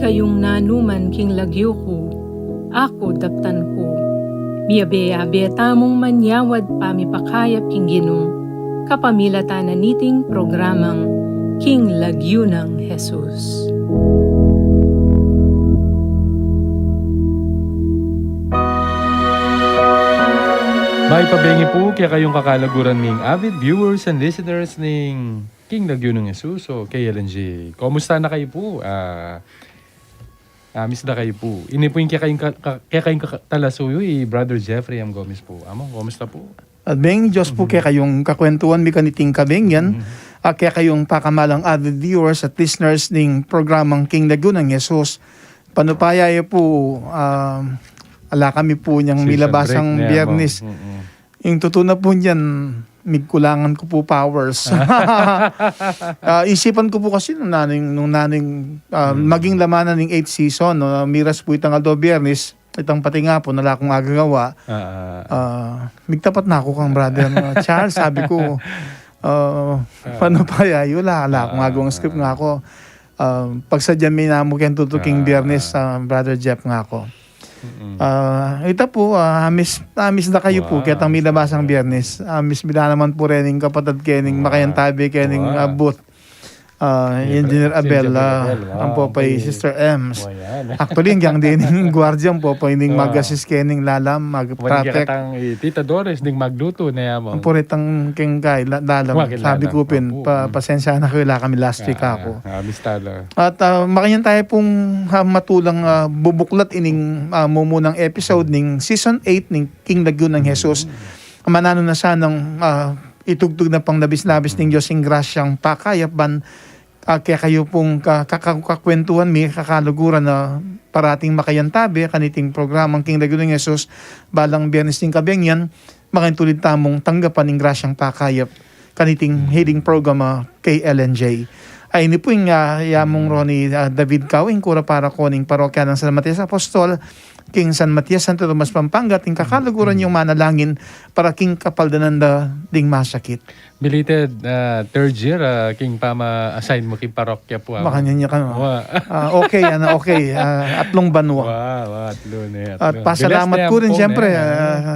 kayong nanuman king lagyo ko, ako daptan ko. Miyabe-abe tamong manyawad pamipakayap king ginong, kapamilatan na niting programang King Lagyo ng Jesus. May pabengi po kaya kayong kakalaguran ning avid viewers and listeners ning King Lagyo ng Jesus o KLNG. Kumusta na kayo po? Miss na kayo po. Ini po yung kaya kayong talasuyo Brother Jeffrey M. Gomez po. Among, kumusta po? At beng Diyos po kaya kayong kakwentuhan mi kaniting kabeng yan. Kaya kayong pakamalang avid viewers at listeners ning programang King Lagyo ng Jesus. Panupaya po, ala kami po niyang milabasang biyernes. Yung totoo na po niyan, migkulangan ko po powers. Isipan ko po kasi nung naning maging lamanan ng 8th season, no, miras po itang aldo biyernes, itang pati nga po, nala akong agagawa. Migtapat na ako kang brother. Charles, sabi ko, paano pa yayo, ala akong agawang script nga ako. Pagsadya may namo kayong tutuking biyernes, brother Jeff nga ako. Ito po, miss na kayo po kaya tang milabasang biyernes. Miss bila naman po rin yung kapatid kening Makayantabi kening Booth. Engineer Abel, ang po pa Sister Ems. Actually, hanggang din yung guardian po pa yung mag-assist kening lalam, mag-protect. Tita Doris, ding magluto na yaman. Ang po rin king kay lalam. Sabi ko pin, pasensya na kayo kami last week ako. At makayan tayo pong matulang bubuklat ining mumunang episode ning Season 8 ning King Lagyo ng Jesus. Manano na sanang itugtog na pang labis-labis ning Diyos ing grasyang pakayapan. Kaya kayo pong kakakwentuhan mi, kakaluguran na parating makayantabi, kaniting programang King Lagyo ng Jesus, balang biyernes ng kabengyan, makintulid tamong tanggapan ng grasyang pakayap, kaniting healing program KLNJ. Ay ini po yung yamong Ronnie David Kawing, kura para koning parokya ng San Matias Apostol, King San Matias, Santo Tomas, Pampanga, ting kakaluguran yung manalangin para king kapaldananda ding masakit. Belated third year, king pama assign mo king parokya po. Makanya niya ka. Okay, okay. Atlong banwa. Atlo na. At pasalamat ko rin siyempre.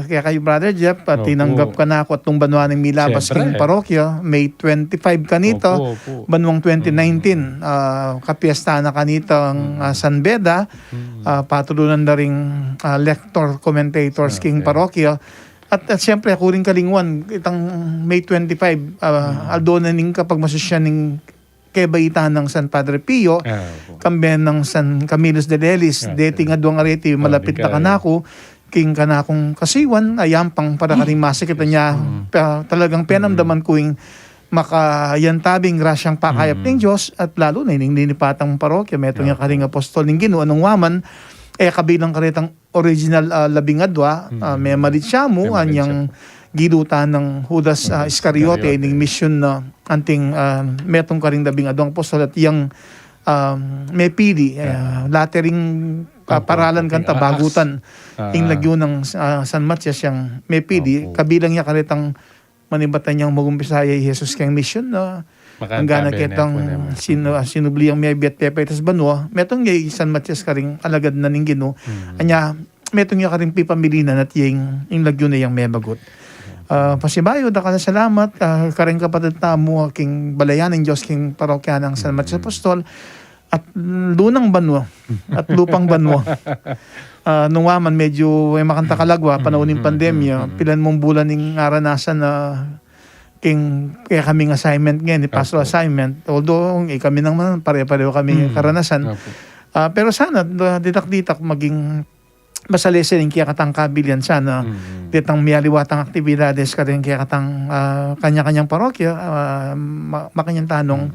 Kaya kayo, Brother Jeff, tinanggap ka na ako atlong banwa ng Milabas king parokya. May 25 kanito. Banwang 2019. Kapiesta na kanito ang San Beda. Patulunan na ring lector, commentators king parokya. At siyempre, ako rin kalingwan, itang May 25, aldo na ning kapag masusya ning kebayitan ng San Padre Pio, kamben ng San Camilo de Lelis, dating adwang areti, malapit na kanako, king kanakong kasiwan, ayampang para kaning masikita niya, talagang penamdaman ko yung makayantabing grasyang pakayap ng Diyos, at lalo na yung ninipatang parokya, metong yung karing apostol ng Ginoo, anong waman, kabilang karitang original labingadwa, may malit siya mo, anyang gidutan ng Judas Iscariote, ng mission na anting metong karing labingadwang apostol at yung may pili, latering paralan kanta, bagutan, yung lagyo ng San Matias yung may pili, kabilang niya karitang manibatan niyang magumpisaya Jesus kayang mission na hanggang nakitang sinubli ang may biat pepe itas banwa, metong yung San Matias karing alagad na ning Ginoo. Anya, metong yung karing pipamilinan at yung lagyo na yung may bagot. Pasibayo, dakala salamat, karing kapatid na mo aking balayan ng Diyos king parokya ng San Matias Apostol at lunang banwa at lupang banwa. Nung waman medyo may makanta kalagwa, panahon ng pandemya, pilan mong bulan ng aranasan na kaya kaming assignment ngayon, pastoral assignment, although kami naman pare-pareho kami karanasan. Pero sana ditak-ditak maging masalisin kaya katang kabilyan sana ditang miyaliwatang aktibidades kaya katang kanya-kanyang parokya makanyang tanong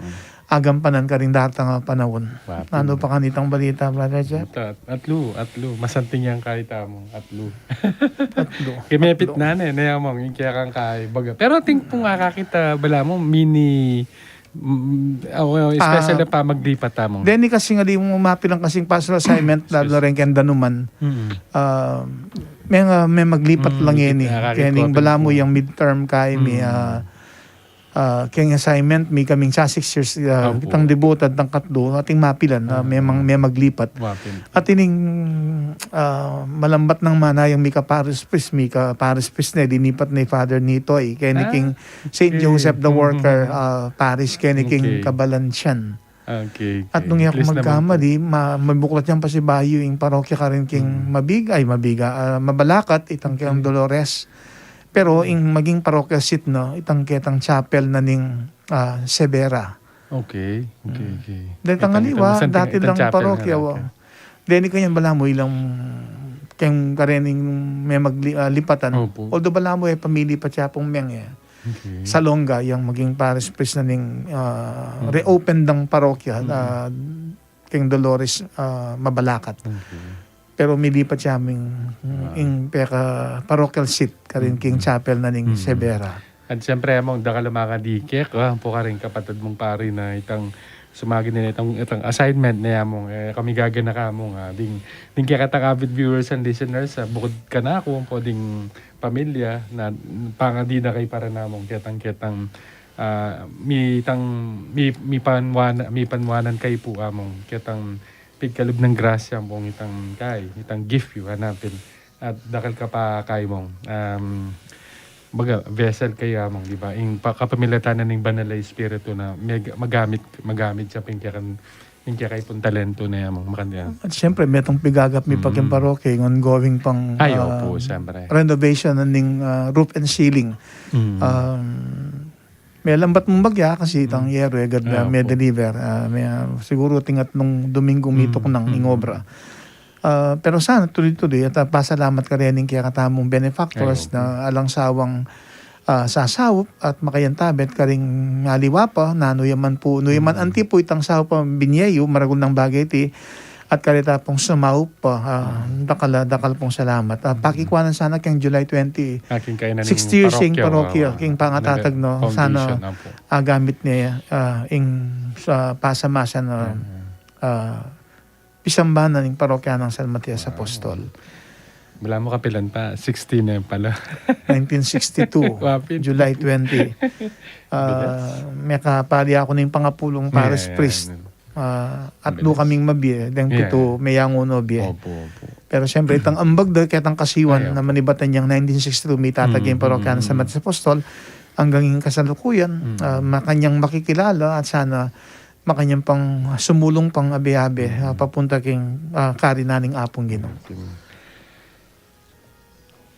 agampanan ka rin datang panahon. Ano pa kanitang balita, Brother Jeff? Atlo. Masanting yang kahita mo. Atlo. Kimepit na nayamang yung kaya kang kay baga. Pero ting kung kakakita, bala mo, mini, especially pa maglipat tamong. Then kasi nga di mo mapilang kasing pastoral assignment, lalo rin kaya danuman. May maglipat lang yan eh. Kaya ning bala mo yung midterm kay may kayang assignment, may kaming sa 6 years, Opo. kitang debutad ng katlo, ating mapilan, may maglipat. Wapin. At ining malambat ng manayang Mika Paris Priest na dinipat ni Father Nitoy, kaya ni King St. okay. Joseph the Worker Parish, kaya ni King Okay. Kabalansyan. Okay. At nung ako Please naman magkamali, mabuklat yan pa si Bayo, yung parokya ka rin King Mabalakat, itang kayang Dolores. Pero yung maging parokya seat, no, itang ketang chapel na ning Severa. po. Okay. Dahil tangaliwa, dati lang parokya. Dahil kanyan bala mo ilang kayang karening may maglipatan. Opo. Although bala mo pamili pa siya pong miyang Okay. sa Longga, yung maging parish priest na ning reopen ng parokya, King Dolores Mabalakat. Okay. Pero milipat siya yung parochial seat karin King Chapel na ning Severa. At siyempre, among dakalumaka dikek, po ka rin kapatid mong pari na itang sumagi nila itang assignment na yamong kami gagana ka mong ding kaya katang avid viewers and listeners bukod ka na ako po ding pamilya na pangadi na kay para namong ketang mi panwanan kay po among ketang pigkalub ng grasya mong itang gift yu hanapin at dakal ka pa kay mong baga vessel kaya mong di ba ing kapamilatan ning banal na espiritu na magamit siya kay pun talento na yamong makanya. At siyempre, may itong pigagap mi pagking parokya, yung ongoing pang Ayo po, siyempre. renovation ning roof and ceiling. May lambat mong bagya kasi itang yero, agad may po. deliver. May, siguro tingat nung Domingong mitok ng ingobra. Pero sana tuloy-tuloy at pasalamat ka rin kaya katamong benefactors na alang sawang sasawop at makayantabet karing ngaliwa pa na nuyaman anti po itang saw pa binyayo maragul ng bagay ti at kalita pong sumaw pa dakal pong salamat. Pakikwanan sana kang July 20 Aking kaya na 60 years ing parokya king pangatatag no sana gamit niya sa pasamasan na pisambanan ng parokya ng San Matias Apostol. Wala mo kapilan pa. 16 na yun pala. 1962, Wapit. July 20. May kapali ako ng pangapulong Paris Priest. At do kaming mabiye. Deng pito mayanguno biye. Opo. Pero siyempre, itang ambag dahil kitang kasiwan na manibatan niyang 1962 may tataging parokya ng San Matias Apostol hanggang yung kasalukuyan. Makanyang makikilala at sana makanyang pang sumulong pang abe-abe papunta king karinaning apong Ginoo.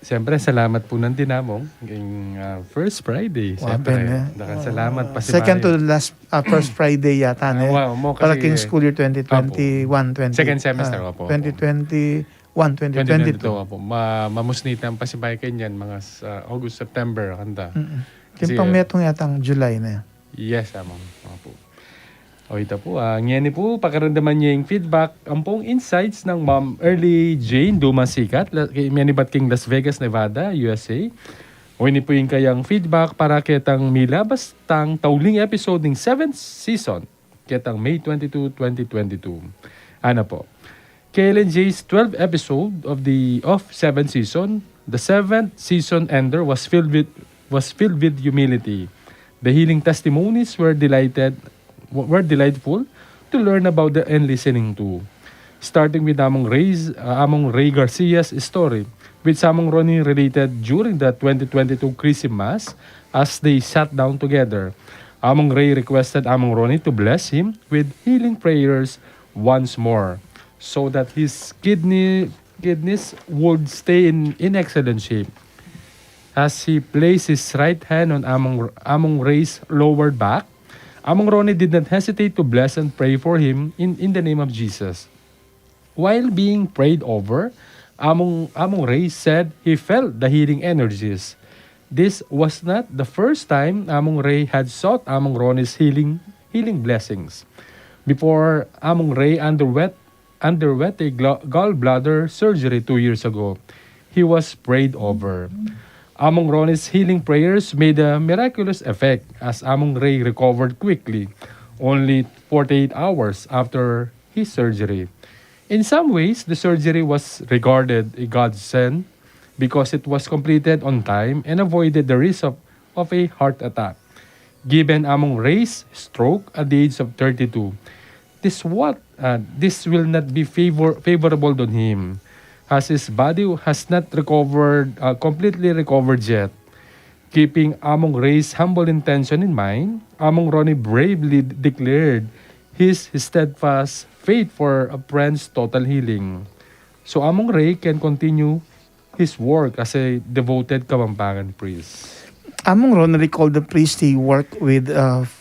Siyempre, salamat po ng dinamong ngayong First Friday. Siyempre, salamat pa si second Mario. to the last First Friday yata. Wow, mo Para kasi king school year 2021-20. second semester po. 2021-2022. Po. Mamusnitan pa si Bayo kanyan mga August, September. Handa. Yung pang metong yatang July na. Yes, amang. Po. O ito po, ngayon po, pakaramdaman niya yung feedback, ang pong insights ng Ma'am Early Jane Dumasikat, Manibat King Las Vegas, Nevada, USA. O ini po yung kayang feedback para kitang milabas tang tauling episode ng 7th season, kitang May 22, 2022. Ano po? Kailan J's 12th episode of 7th season, the 7th season ender was filled with humility. The healing testimonies were delightful to learn about and listening to. Starting with Among Ray Garcia's story, which Among Ronnie related during the 2022 Christmas as they sat down together. Among Ray requested Among Ronnie to bless him with healing prayers once more so that his kidneys would stay in excellent shape. As he placed his right hand on Among Ray's lower back, Among Ronnie did not hesitate to bless and pray for him in the name of Jesus. While being prayed over, Among Ray said he felt the healing energies. This was not the first time Among Ray had sought Among Ronnie's healing blessings. Before Among Ray underwent a gallbladder surgery 2 years ago, he was prayed over. Among Ronnie's healing prayers made a miraculous effect as Among Ray recovered quickly, only 48 hours after his surgery. In some ways, the surgery was regarded a godsend because it was completed on time and avoided the risk of a heart attack. given among race stroke at the age of 32. This will not be favorable to him, as his body has not completely recovered yet. Keeping Among Ray's humble intention in mind, Among Ronnie bravely declared his steadfast faith for a friend's total healing. So Among Ray can continue his work as a devoted Kapampangan priest. Among Ron recalled the priest he worked with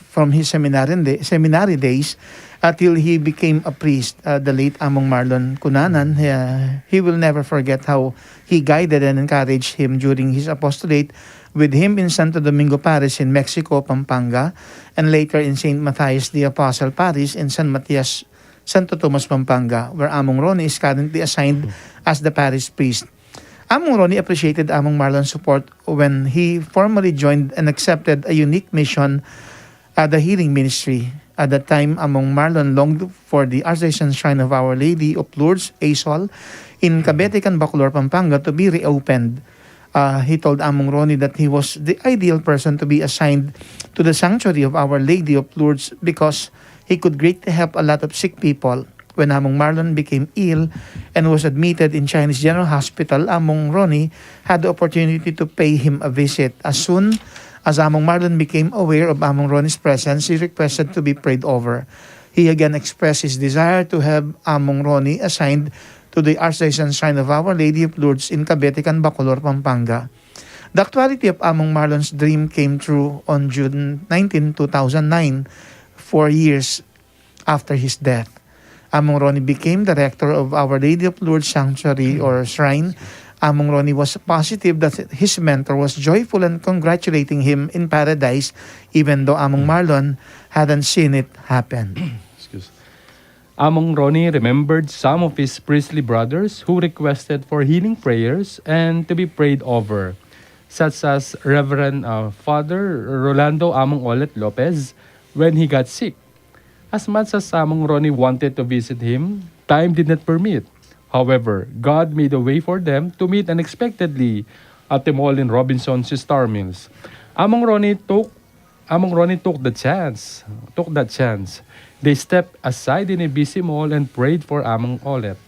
from his seminary days until he became a priest, the late Among Marlon Cunanan. He will never forget how he guided and encouraged him during his apostolate with him in Santo Domingo Parish in Mexico, Pampanga, and later in St. Matthias the Apostle Parish in San Matias, Santo Tomas, Pampanga, where Among Ronnie is currently assigned as the parish priest. Among Ronnie appreciated Among Marlon's support when he formally joined and accepted a unique mission at the healing ministry. At that time, Among Marlon longed for the Archdiocese Shrine of Our Lady of Lourdes, ASOL, in Cabetecan, Bacolor, Pampanga to be reopened. He told Among Ronnie that he was the ideal person to be assigned to the sanctuary of Our Lady of Lourdes because he could greatly help a lot of sick people. When Among Marlon became ill and was admitted in Chinese General Hospital, Among Ronnie had the opportunity to pay him a visit. As soon as Among Marlon became aware of Among Ronnie's presence, he requested to be prayed over. He again expressed his desire to have Among Ronnie assigned to the Archdiocese Shrine of Our Lady of Lourdes in Cabetecan, Bacolor, Pampanga. The actuality of Among Marlon's dream came true on June 19, 2009, 4 years after his death. Among Ronnie became the rector of Our Lady of Lourdes Sanctuary or Shrine. Among Ronnie was positive that his mentor was joyful and congratulating him in paradise, even though Among Marlon hadn't seen it happen. Among Ronnie remembered some of his priestly brothers who requested for healing prayers and to be prayed over, such as Reverend Father Rolando Among Olet Lopez when he got sick. As much as Among Ronnie wanted to visit him, time did not permit. However, God made a way for them to meet unexpectedly at the mall in Robinson's Star Mills. Among Ronnie took that chance. They stepped aside in a busy mall and prayed for Among Olet.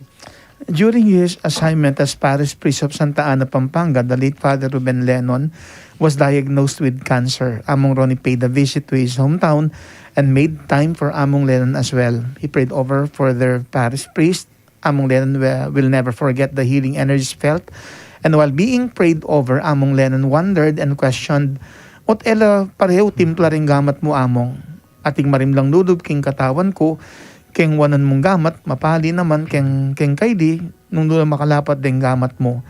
During his assignment as parish priest of Santa Ana, Pampanga, the late Father Ruben Lennon was diagnosed with cancer. Among Ronnie paid a visit to his hometown and made time for Among Lennon as well. He prayed over for their parish priest. Among Lennon will never forget the healing energies felt. And while being prayed over, Among Lennon wondered and questioned, "Ot ela pareho timpla ring gamat mo, Among? Ating marimlang ludob king katawan ko, keng wanan mong gamat, mapali naman keng kaydi, nung doon makalapat ding gamat mo."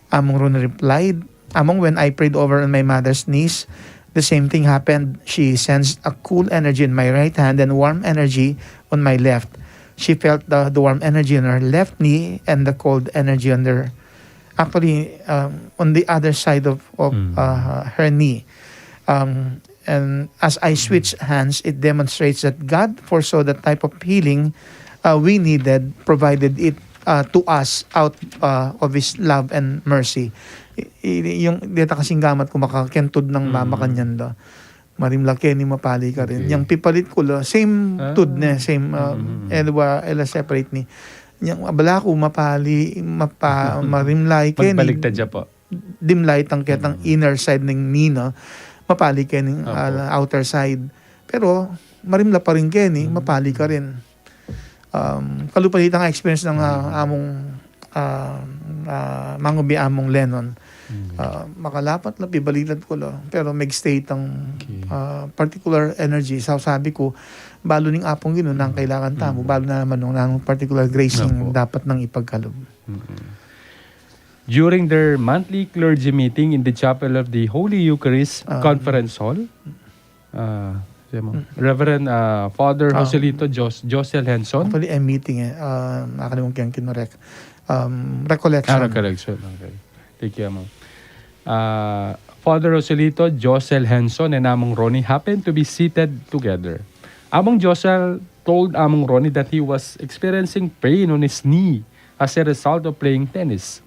Among Ronnie replied, "Among, when I prayed over on my mother's knees, the same thing happened. She sensed a cool energy in my right hand and warm energy on my left. She felt the warm energy on her left knee and the cold energy on on the other side of her knee. And as I switched hands, it demonstrates that God foresaw the type of healing we needed, provided it to us out of His love and mercy." Yung dito kasing gamat ko makakentod ng mama kanyan da. Marimlaki ni mapali ka rin. Okay. Yung pipalit ko la, same tud na, same ela separate ni. Yung abala ko mapali, marimlay ken. Magbaligtad siya po. Dimlay tang ketang inner side ng nina, mapali ken ng outer side. Pero marimla pa rin ken, mapali ka rin. Kalupalitan ang experience ng among mangubi Among Lennon. Makalapat na pibalitan ko la, pero mag-stay tang particular energy. Sabi ko, balo ning apong gino nang kailangan tamo, balo na naman nung particular gracing dapat nang ipagkalob. During their monthly clergy meeting in the Chapel of the Holy Eucharist Conference Hall, Reverend Father Joselito Josel Henson. Actually, a meeting nakalimutan kang kinorek. Recollection. Recollection. Okay. Thank you, Among. Father Joselito Josel Henson and Among Ronnie happened to be seated together. Among Josel told Among Ronnie that he was experiencing pain on his knee as a result of playing tennis.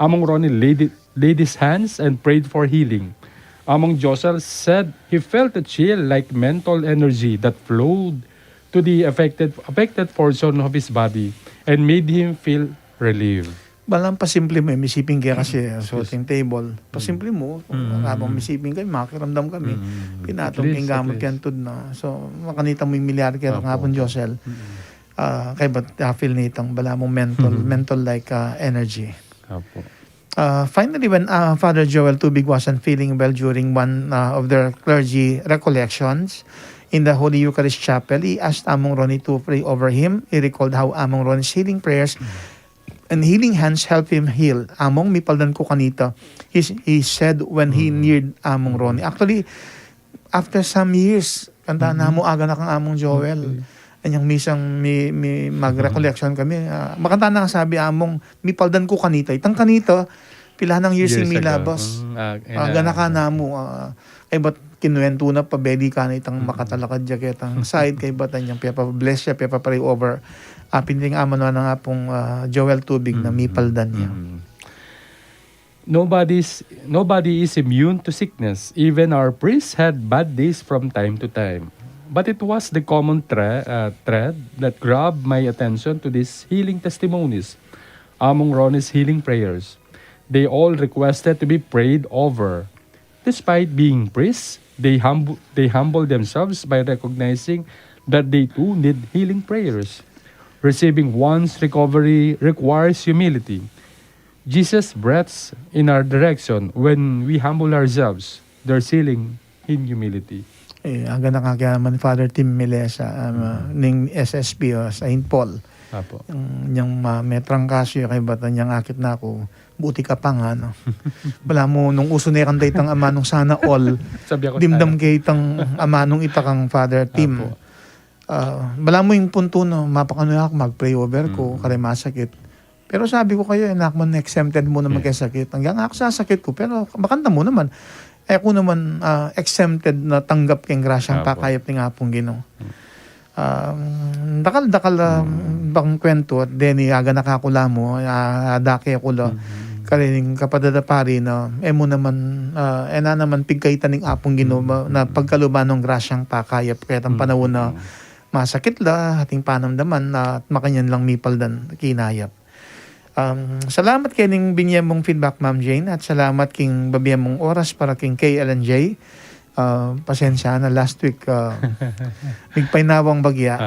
Among Ronnie laid his hands and prayed for healing. Among Josel said he felt a chill like mental energy that flowed to the affected portion of his body and made him feel relieved. Balang pasimple mo, misiping kaya kasi sorting table. Pasimple mo, habang misiping kayo, makiramdam kami. Pinatong king gamot yan tud na. So, makanita mo yung milyar kaya nga pong Josel. Kaya ba't feel nitang bala mong mental like energy. Apo. Finally, when Father Joel Tubig wasn't feeling well during one of their clergy recollections in the Holy Eucharist Chapel, he asked Among Ronnie to pray over him. He recalled how Among Ronnie's healing prayers and healing hands helped him heal. Among, mipaldan ko kanita, he said when he neared Among Ronnie. Actually, after some years, kanta na mo aga na kang Among Joel. Anyang misang may mag-recollection kami. Makanta na sabi Among, mipaldan ko kanita. Itang kanita, pila ng years yung milabas. Aga na ka na mo. Ay ba't kinuwento na pabeli ka na itang makatalakad jacket ang side kay ba't anyang bless siya, pray over. Pinling ama na nga pong Joel Tubig na mipaldan niya. Nobody is immune to sickness. Even our priests had bad days from time to time. But it was the common thread that grabbed my attention to these healing testimonies among Ronnie's healing prayers. They all requested to be prayed over. Despite being priests, they humble themselves by recognizing that they too need healing prayers. Receiving one's recovery requires humility. Jesus breathes in our direction when we humble ourselves. There's healing in humility. Aga nakakyaman Father Tim Melesa ning SSP Saint Paul. Apo. Yung may trangkasyo kay bata niyang akit na ako. Buti ka pa nga, no? Wala mo, nung uso na kanday tang ama nung sana all, dimdam kay tang ama nung itakang Father Tim. Wala mo yung punto, no? Mapakano ako, mag-pray over ko, kare masakit. Pero sabi ko kayo, anak mo, exempted mo na magkasakit. Hanggang ako sasakit ko, pero makanta mo naman. Ako naman, exempted na tanggap kayong grasyang pakayap ni nga pong Ginoo. Dakal bang kwento at deni aga nakakula mo daki akula kalining kapadadapari na mo naman na naman pigkaitan ning apong Ginoo na pagkaluban ng grasyang pakayap kaya ang panahon na masakit la ating panamdaman at makanyan lang mipaldan kinayap. Salamat kay ning binyem mong feedback Ma'am Jane at salamat king babiyem mong oras para king KLNJ. Pasensya na last week nagpainawang bagya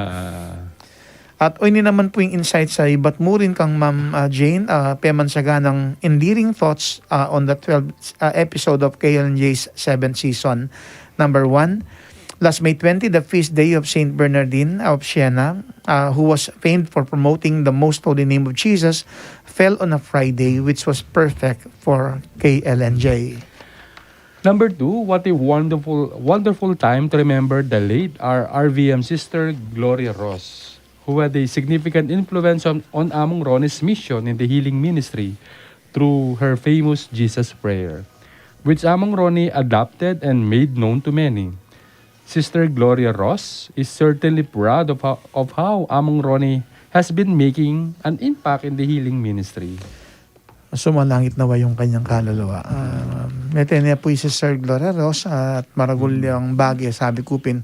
at oyni naman po yung insight sa iba't mo rin kang Ma'am Jane peman saga ng endearing thoughts on the 12th episode of KLNJ's 7th season. Number 1, last May 20, the feast day of Saint Bernardine of Siena, who was famed for promoting the most holy name of Jesus, fell on a Friday, which was perfect for KLNJ. Number 2, what a wonderful time to remember the late RVM sister Gloria Ross, who had a significant influence on Among Ronnie's mission in the healing ministry through her famous Jesus Prayer, which Among Ronnie adopted and made known to many. Sister Gloria Ross is certainly proud of how Among Ronnie has been making an impact in the healing ministry. Sumalangit nawa yung kanyang kaluluwa. Mete niya po si Sir Gloria Ross at maragul yung bagay sabi kupin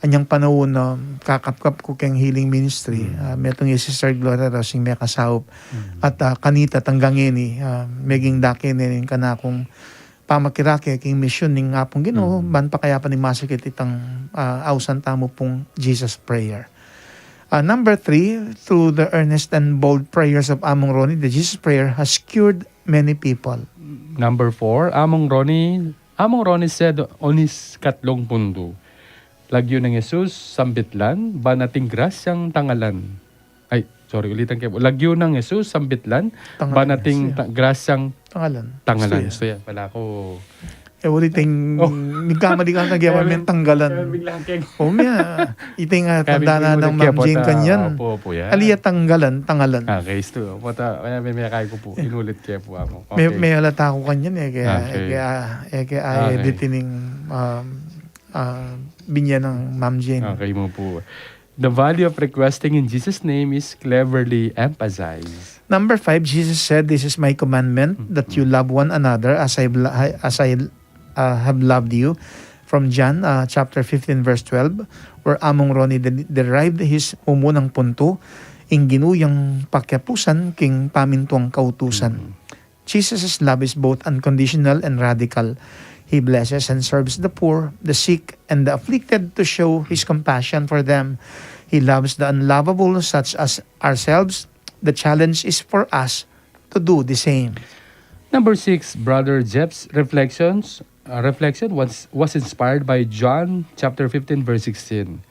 anyang panahon na kakapkap ko kayong healing ministry. Metong si Sir Gloria Ross yung may kasahop at kanita tanggangin meging dakin yung kanakong pamakirake king mission ning apong Ginoo man pa kaya pa ni masakit itang awsan tamo pong Jesus Prayer. Number 3, through the earnest and bold prayers of Among Ronnie, the Jesus Prayer has cured many people. Number 4, Among Ronnie said on his katlong pundo, lagyo ng Jesus sambitlan, banating grasyang tangalan. Ulitan kayo. Lagyo ng Jesus sambitlan, banating grasyang tangalan. So yan, pala ko... Uliting nagkamali ka nagyaman may tanggalan. Iting tanda na ng Ma'am Jane kanyan. Aliya tangalan. Okay, ito. Kaya may kaya ko po. Inulit kaya po ako. May halata ko kanyan kaya editing binya ng Ma'am Jane. Okay mo po. The value of requesting in Jesus' name is cleverly emphasized. Number 5, Jesus said, "This is my commandment, that you love one another as I have loved you. From John chapter 15 verse 12, where Among Roni derived his umunang punto, ing ginuyang pakyapusan king pamintuang kautusan. Jesus' love is both unconditional and radical. He blesses and serves the poor, the sick, and the afflicted to show His compassion for them. He loves the unlovable such as ourselves. The challenge is for us to do the same. Number 6, Brother Jeff's reflection was inspired by John chapter 15 verse 16.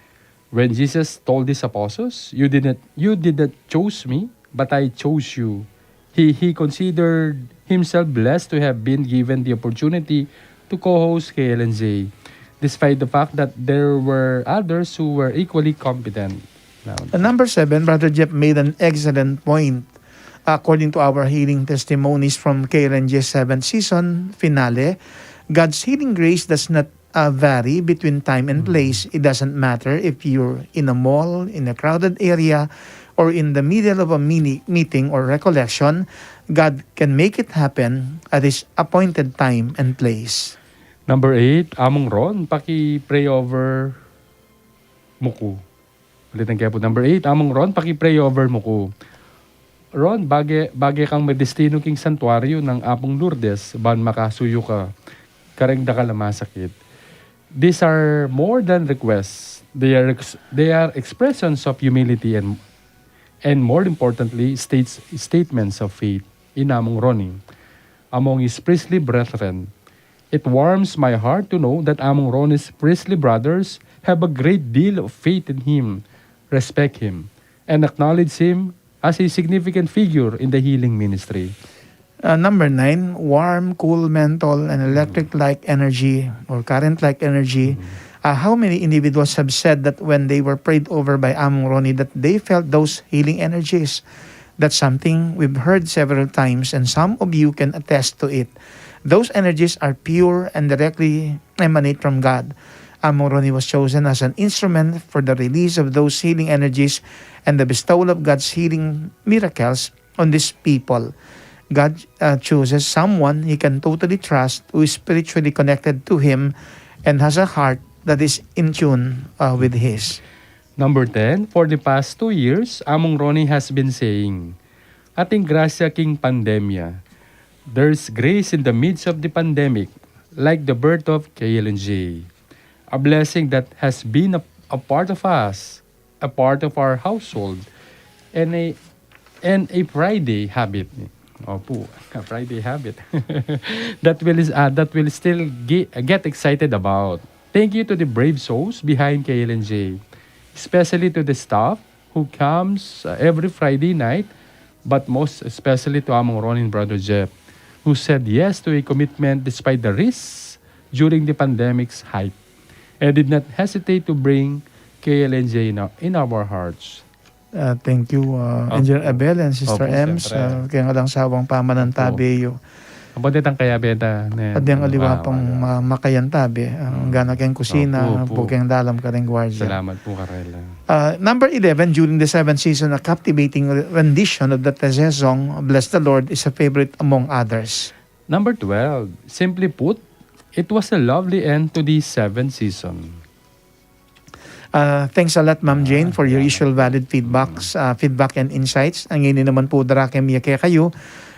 When Jesus told his apostles, you did not choose me, but I chose you. He considered himself blessed to have been given the opportunity to co-host KLNJ, despite the fact that there were others who were equally competent. Number 7, Brother Jeff made an excellent point. According to our healing testimonies from KLNJ's 7th season finale, God's healing grace does not vary between time and place. It doesn't matter if you're in a mall, in a crowded area, or in the middle of a meeting or recollection. God can make it happen at His appointed time and place. Number 8, Among Ron, paki-pray over Muku. Ulitin kaya po. Number 8, Among Ron, paki-pray over Muku. Ron, bagay kang may destino king santuario ng Apong Lourdes, ban makasuyo ka, karengda ka masakit. These are more than requests. They are expressions of humility and more importantly, statements of faith in Among Roni, among his priestly brethren. It warms my heart to know that Among Roni's priestly brothers have a great deal of faith in him, respect him, and acknowledge him as a significant figure in the healing ministry. Number 9, warm, cool, mental, and electric-like energy or current-like energy. How many individuals have said that when they were prayed over by Among Roni that they felt those healing energies? That's something we've heard several times, and some of you can attest to it. Those energies are pure and directly emanate from God. Among Roni was chosen as an instrument for the release of those healing energies and the bestowal of God's healing miracles on these people. God chooses someone He can totally trust, who is spiritually connected to Him and has a heart that is in tune with His. Number 10, for the past 2 years, Among Roni has been saying, Ating grasya king pandemya. There's grace in the midst of the pandemic, like the birth of KLNJ. A blessing that has been a part of us, a part of our household, and a Friday habit. Opo, a Friday habit that will still get excited about. Thank you to the brave souls behind KLNJ, especially to the staff who comes every Friday night, but most especially to Among Ron and Brother Jeff, who said yes to a commitment despite the risks during the pandemic's height, and did not hesitate to bring KLNJ in our hearts. Thank you, Engineer Abel and Sister Ems. Kaya nga lang sawang pamanantabi Abodetang kaya beta. Padyang aliwa pang makayantabi. Gana kayong kusina, bukeng dalam ka rin gwardiya. Salamat po, Karela. Number 11, during the 7th season, a captivating rendition of the Tese song, Bless the Lord, is a favorite among others. Number 12, simply put, it was a lovely end to the 7th season. Thanks a lot, Ma'am Jane, for your usual valid feedback and insights. Ang ini naman po darakem yake kayo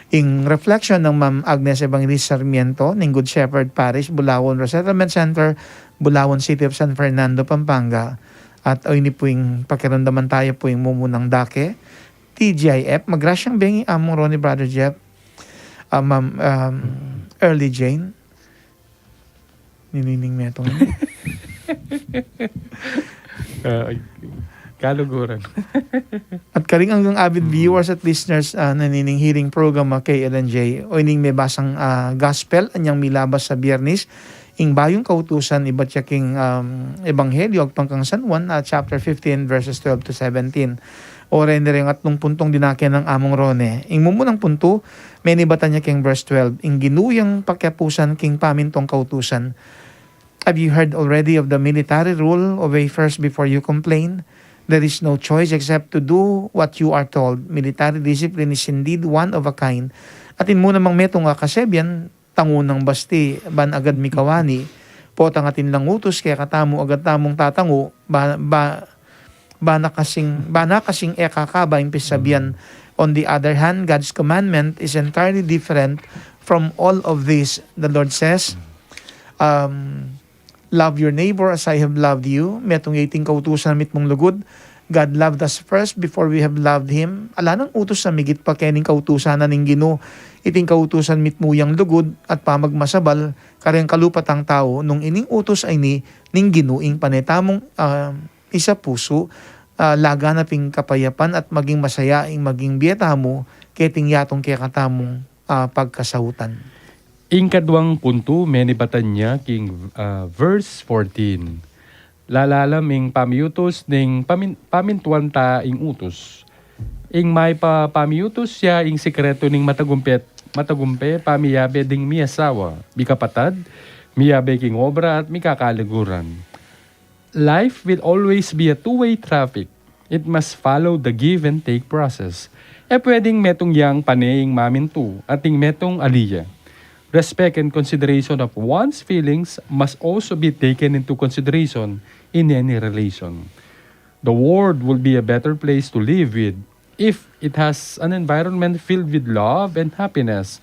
in reflection ng Ma'am Agnes Evangelista Sarmiento ng Good Shepherd Parish, Bulawon Resettlement Center, Bulawon City of San Fernando, Pampanga. At ini po yung pakiramdaman tayo po yung mumunang dake. TGIF, magrasyang bengi Among Ronnie, Brother Jeff, Ma'am Early Jane. Ninining mo itong kaluguran. At karing ang avid viewers at listeners nanining hearing program kay LNJ o ining may basang gospel anyang milabas sa Biyernes ing bayong kautusan iba't yaking ebanghelyo pangkang San Juan chapter 15 verses 12 to 17. O rin at nung puntong dinakyan ng Among Rone. Ing mumunang punto, may nibatan niya king verse 12. Ing ginuyang pakyapusan king pamintong kautusan. Have you heard already of the military rule? Obey first before you complain. There is no choice except to do what you are told. Military discipline is indeed one of a kind. At in muna mang metong kasebyan, tangunang basti, ban agad mikawani, potang atin lang utos, kaya katamo agad tamong tatango, bana kasing ekakaba yung pisabihan. On the other hand, God's commandment is entirely different from all of this. The Lord says, love your neighbor as I have loved you. Metong iting kautusan mit mong lugod. God loved us first before we have loved Him. Ala nang utos sa migit pa kening kautusan na ning Ginoo. Iting kautusan mit muyang lugod at pamagmasabal karyang kalupatang tao nung ining utos ay ning Ginoo ing panetamong isa puso. Laganaping kapayapan at maging masaya ing maging biyeta mo keting yatong kaya katamong pagkasahutan. Ing kadwang punto, menibatan niya king verse 14. Lalalam ing pamiutos ning pamintuan ta ing utos. Ing may pamiutos siya ing sikreto ning matagumpe pamiyabe ding miyasawa, mikapatad, miyabe king obra at mikakaliguran. Life will always be a two-way traffic. It must follow the give and take process. Pwedeng metong yang paneing mamintu at ing metong aliya. Respect and consideration of one's feelings must also be taken into consideration in any relation. The world will be a better place to live with if it has an environment filled with love and happiness.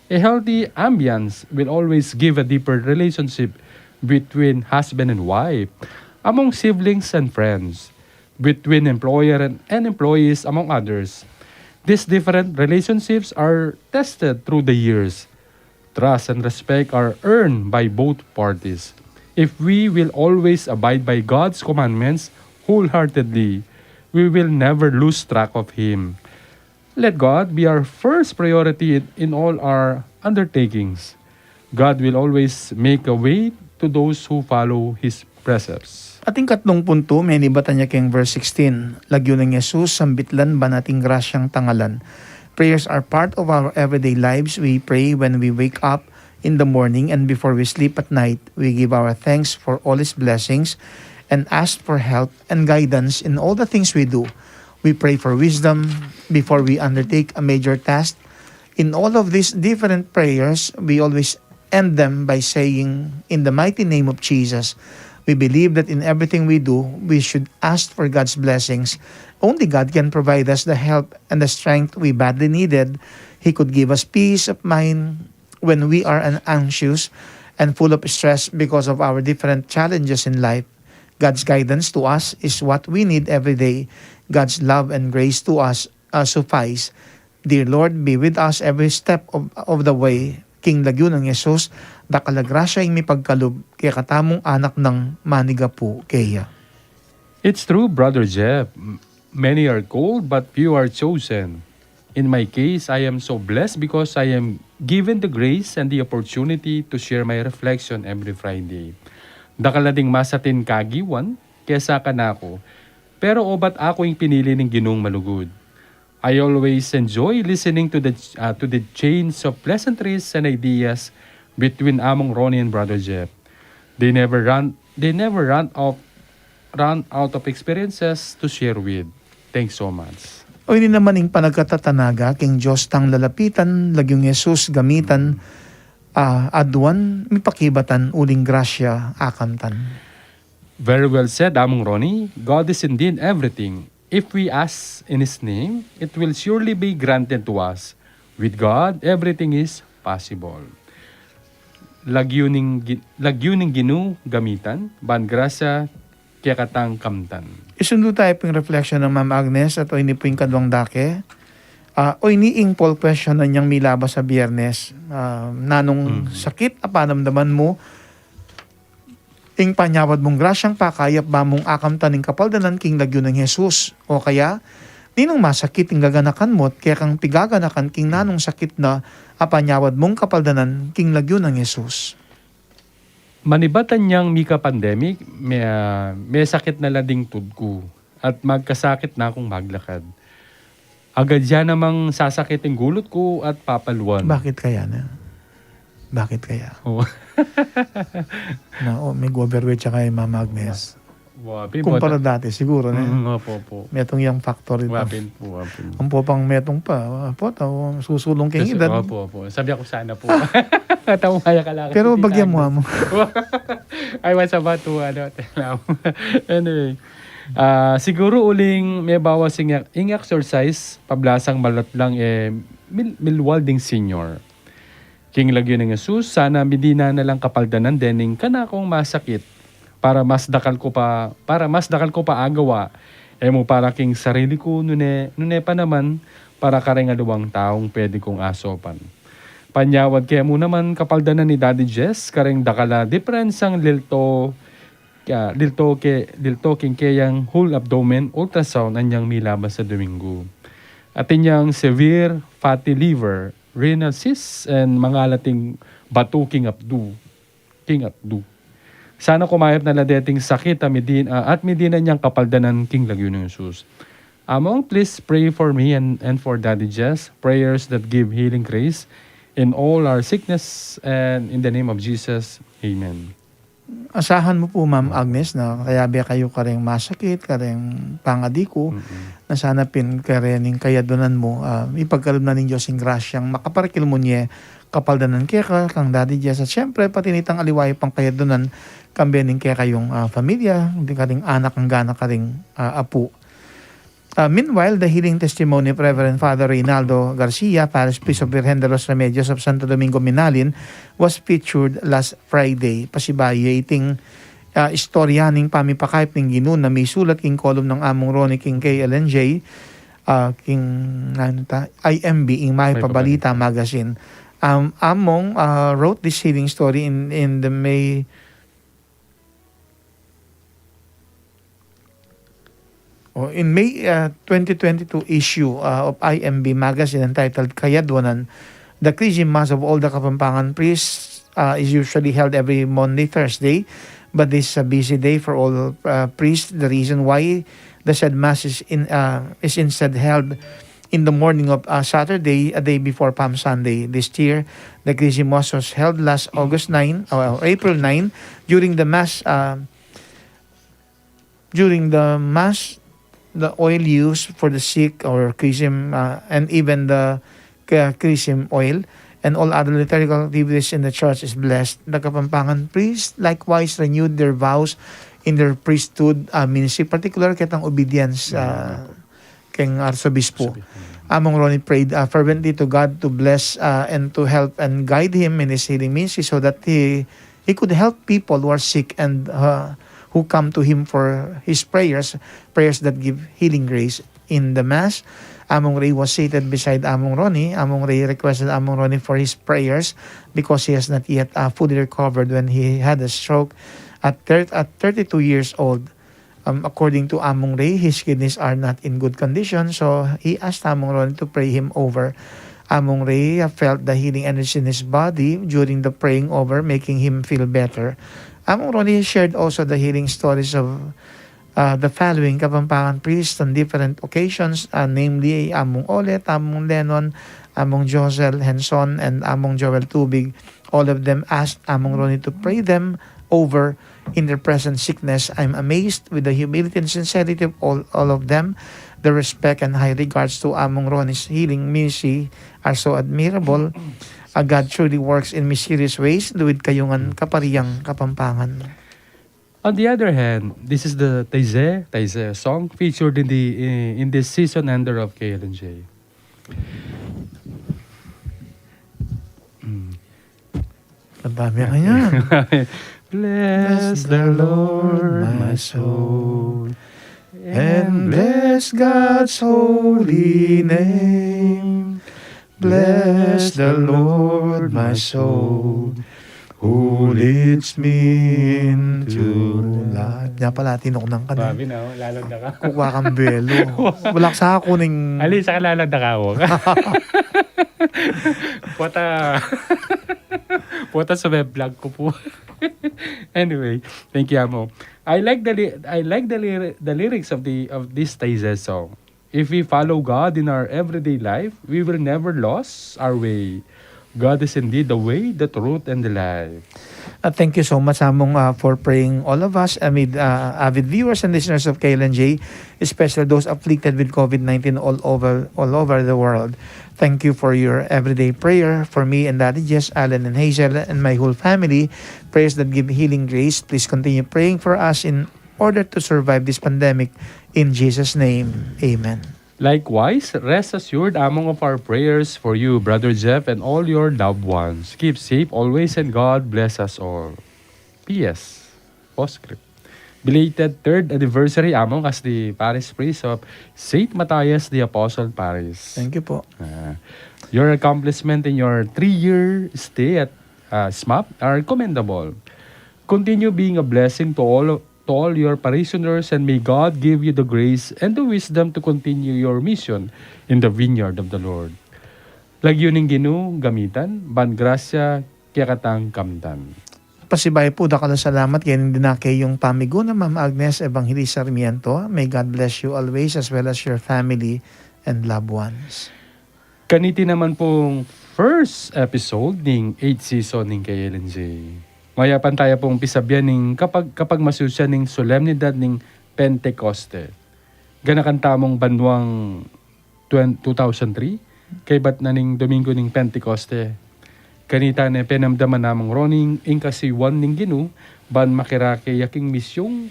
A healthy ambience will always give a deeper relationship between husband and wife, among siblings and friends, between employer and employees, among others. These different relationships are tested through the years. Trust and respect are earned by both parties. If we will always abide by God's commandments wholeheartedly, we will never lose track of Him. Let God be our first priority in all our undertakings. God will always make a way to those who follow His precepts. Ating katlong punto, may nibatan niya kayong verse 16. Lagyo ng Jesus, sambitlan ba nating grasyang tangalan? Prayers are part of our everyday lives. We pray when we wake up in the morning and before we sleep at night. We give our thanks for all His blessings and ask for help and guidance in all the things we do. We pray for wisdom before we undertake a major task. In all of these different prayers, we always end them by saying, in the mighty name of Jesus. We believe that in everything we do, we should ask for God's blessings. Only God can provide us the help and the strength we badly needed. He could give us peace of mind when we are anxious and full of stress because of our different challenges in life. God's guidance to us is what we need every day. God's love and grace to us suffice. Dear Lord, be with us every step of the way. King Lagyo ng Jesus, dakalagrasya ing mi pagkalub, kaya katamong anak ng manigapu keya. It's true, Brother Jeff. Many are called, but few are chosen. In my case, I am so blessed because I am given the grace and the opportunity to share my reflection every Friday. Dakalading masatin kagiwan, kesa kanako. Pero obat ako yung pinili ng Ginong malugod. I always enjoy listening to the chains of pleasantries and ideas between Among Ronnie and Brother Jeff. They never run out of experiences to share with. Thanks so much. O ini naman ing panagkatatanaga king Diyos tang lalapitan, lagyong Jesus gamitan, aduan, mipakibatan, uling grasya, akamtan. Very well said, Among Ronnie. God is indeed everything. If we ask in His name, it will surely be granted to us. With God, everything is possible. Lagyo ning Ginoo gamitan, ban grasya, kaya katang kamtan. Isundo tayo pong reflection ng Ma'am Agnes at o ini po yung kadwang dake. O ini ing poll question na niyang milaba sa Biyernes. Nanong sakit, apanamdaman mo, ing panyawad mong grasyang pakayap ba mong akamtaning kapaldanan king Lagyo ng Jesus. O kaya, ninong masakit ing gaganakan mo, kaya kang pigaganakan king nanong sakit na apanyawad mong kapaldanan king Lagyo ng Jesus. Manibatan niyang mika pandemic, may sakit na lading tudko at magkasakit na akong maglakad. Agad yan namang sasakit ang gulot ko at papaluan. Bakit kaya na? Bakit kaya? Oh. May overweight siya kay Mama Agnes. Wapi, Kumpara dati, siguro na. Opo. Metong yung factor ito. Wapin. Ang po pang metong pa. Po, susulong kayong edad. Opo. Sabi ako sana po. Natamaya ka lang. Pero bagyan mo amo. I was about to, tell anyway. Siguro uling may bawas ing exercise, pablasang malot lang milwalding senior. King lagyo ng Jesus, sana midina na lang kapaldanan dening kanakong masakit para mas dakal ko pa agawa. Mo para king sarili ko nune pa naman para kareng aluwang taong pwede kong asopan. Panyawad kaya mo naman kapaldanan ni Daddy Jess kareng dakala diferensang lilto king kayang whole abdomen ultrasound anyang milabas sa Domingo. At inyang severe fatty liver, renal cysts, and mga lating batu king abdu. Sana kumayap na ladeting sakit at medina niyang kapaldanan king lagyo ng Jesus. Among, please pray for me and for Daddy Jess, prayers that give healing grace in all our sickness, and in the name of Jesus, Amen. Asahan mo po, Ma'am Agnes, na kaya ba kayo kareng masakit, kareng pangadiko, na sana karening kayadunan mo, ipagkaroon na ng Diyos yung grasyang makaparikil mo niya, kapaldanan kaya ka, kang Daddy Jess, at syempre, pati nitang aliway pang kayadunan, kambening kaya kayong pamilya, hindi ka ring anak, ang gana ka ring apo. Meanwhile, the healing testimony of Reverend Father Reynaldo Garcia, Parish Priest of Virgen de los Remedios of Santo Domingo, Minalin, was featured last Friday. Pasibayating istoryaning pamipakayp ng Ginoo na may sulat king kolum ng among Ronnie King KLNJ, king IMB, ing May Pabalita Magazine. Among wrote this healing story in the May 2022 issue of IMB magazine entitled Kayadwanan, the Christian Mass of all the Kapampangan priests is usually held every Monday, Thursday, but this is a busy day for all priests. The reason why the said Mass is instead held in the morning of Saturday, a day before Palm Sunday. This year, the Christian Mass was held last April 9, during the Mass. The oil used for the sick or chrism and even the chrism oil and all other liturgical activities in the church is blessed. The Kapampangan priests likewise renewed their vows in their priesthood ministry, particular kitang obedience keng Arsobispo. Among Ronnie prayed fervently to God to bless and to help and guide him in his healing ministry so that he could help people who are sick and who come to him for his prayers that give healing grace. In the Mass, Among Ray was seated beside Among Ronnie. Among Ray requested Among Ronnie for his prayers because he has not yet fully recovered when he had a stroke at 32 years old. According to Among Ray, his kidneys are not in good condition, so he asked Among Ronnie to pray him over. Among Ray felt the healing energy in his body during the praying over, making him feel better. Among Ronnie shared also the healing stories of the following Kapampangan priests on different occasions, namely Among Olet, Among Lennon, Among Josel Henson, and Among Joel Tubig. All of them asked Among Ronnie to pray them over in their present sickness. I'm amazed with the humility and sincerity of all of them. The respect and high regards to Among Ronnie's healing ministry are so admirable. God truly works in mysterious ways. Luwid kayungan kapariyang Kapampangan. On the other hand, this is the Taize song featured in this season ender of KLNJ. Ang dami yan. Bless the Lord, my soul, And bless God's holy name. Bless the Lord, my soul, who leads me into life. Yan pala, tinuknang ka na. Babi na, lalad na ka. Kukuha kang belo. Wala sa ako ning... Ali, saka lalad na ka ako. Puta sa web vlog ko po. Anyway, thank you, Amo. I like the lyrics of this Taize song. If we follow God in our everyday life, we will never lose our way. God is indeed the way, the truth, and the life. Thank you so much, Among, for praying all of us, avid viewers and listeners of KLNJ, especially those afflicted with COVID-19 all over the world. Thank you for your everyday prayer for me and Daddy Jess, Alan and Hazel, and my whole family. Prayers that give healing grace. Please continue praying for us in order to survive this pandemic. In Jesus' name, amen. Likewise, rest assured among of our prayers for you, Brother Jeff, and all your loved ones. Keep safe always and God bless us all. P.S. Postscript. Belated 3rd anniversary among as the parish priest of St. Matthias the Apostle Parish. Thank you po. Your accomplishment in your 3-year stay at SMAP are commendable. Continue being a blessing to all your parishioners, and may God give you the grace and the wisdom to continue your mission in the vineyard of the Lord. Lagyo ning Ginoo gamitan, ban grasya kaya katang kamtan. Pasibay po, dakala salamat kaya hindi na yung pamigo na Ma'am Agnes Evangelista Sarmiento. May God bless you always as well as your family and loved ones. Kaniti naman pong first episode ning 8th season ning KLNJ. Mayapan tayo pong pisabyan ning kapag masusya ning solemnidad ning Pentecoste. Ganakan tamong banwang 2003, kay bat na ning Domingo ning Pentecoste. Kanita na penamdaman namang roning ing kasi 1 ning Ginoo, ban makirake yaking misyon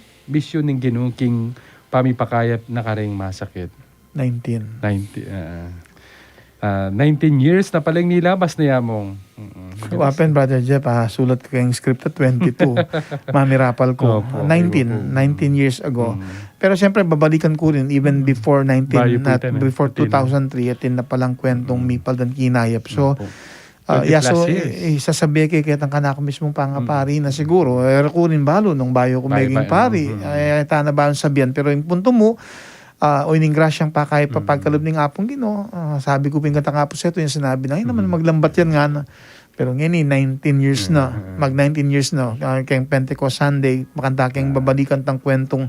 ning Ginoo king pamipakayap na karing masakit. 19 years na palang nilabas na yamong. Wapen, Brother Jeff, sulat ko yung script at 22. Mamirapal ko. Opo, 19 years ago. Pero siyempre, babalikan ko rin even before 19, before 2003, at na palang kwentong Mipal dan Kinayap. So, isasabi kay kitang kanak mismong pangapari na siguro, kunin balo nung bayo ko maging pari. Ay, tana ba ang sabihan? Pero yung punto mo, o ining grasyang pa kay papagkalob ning apong Ginoo, sabi ko pingat ang apos ito yung sinabi na, naman maglambat yan nga na. Pero ngayon 19 years na, mag 19 years na, kayong Pentecost Sunday, makanta kayong babalikan tang kwentong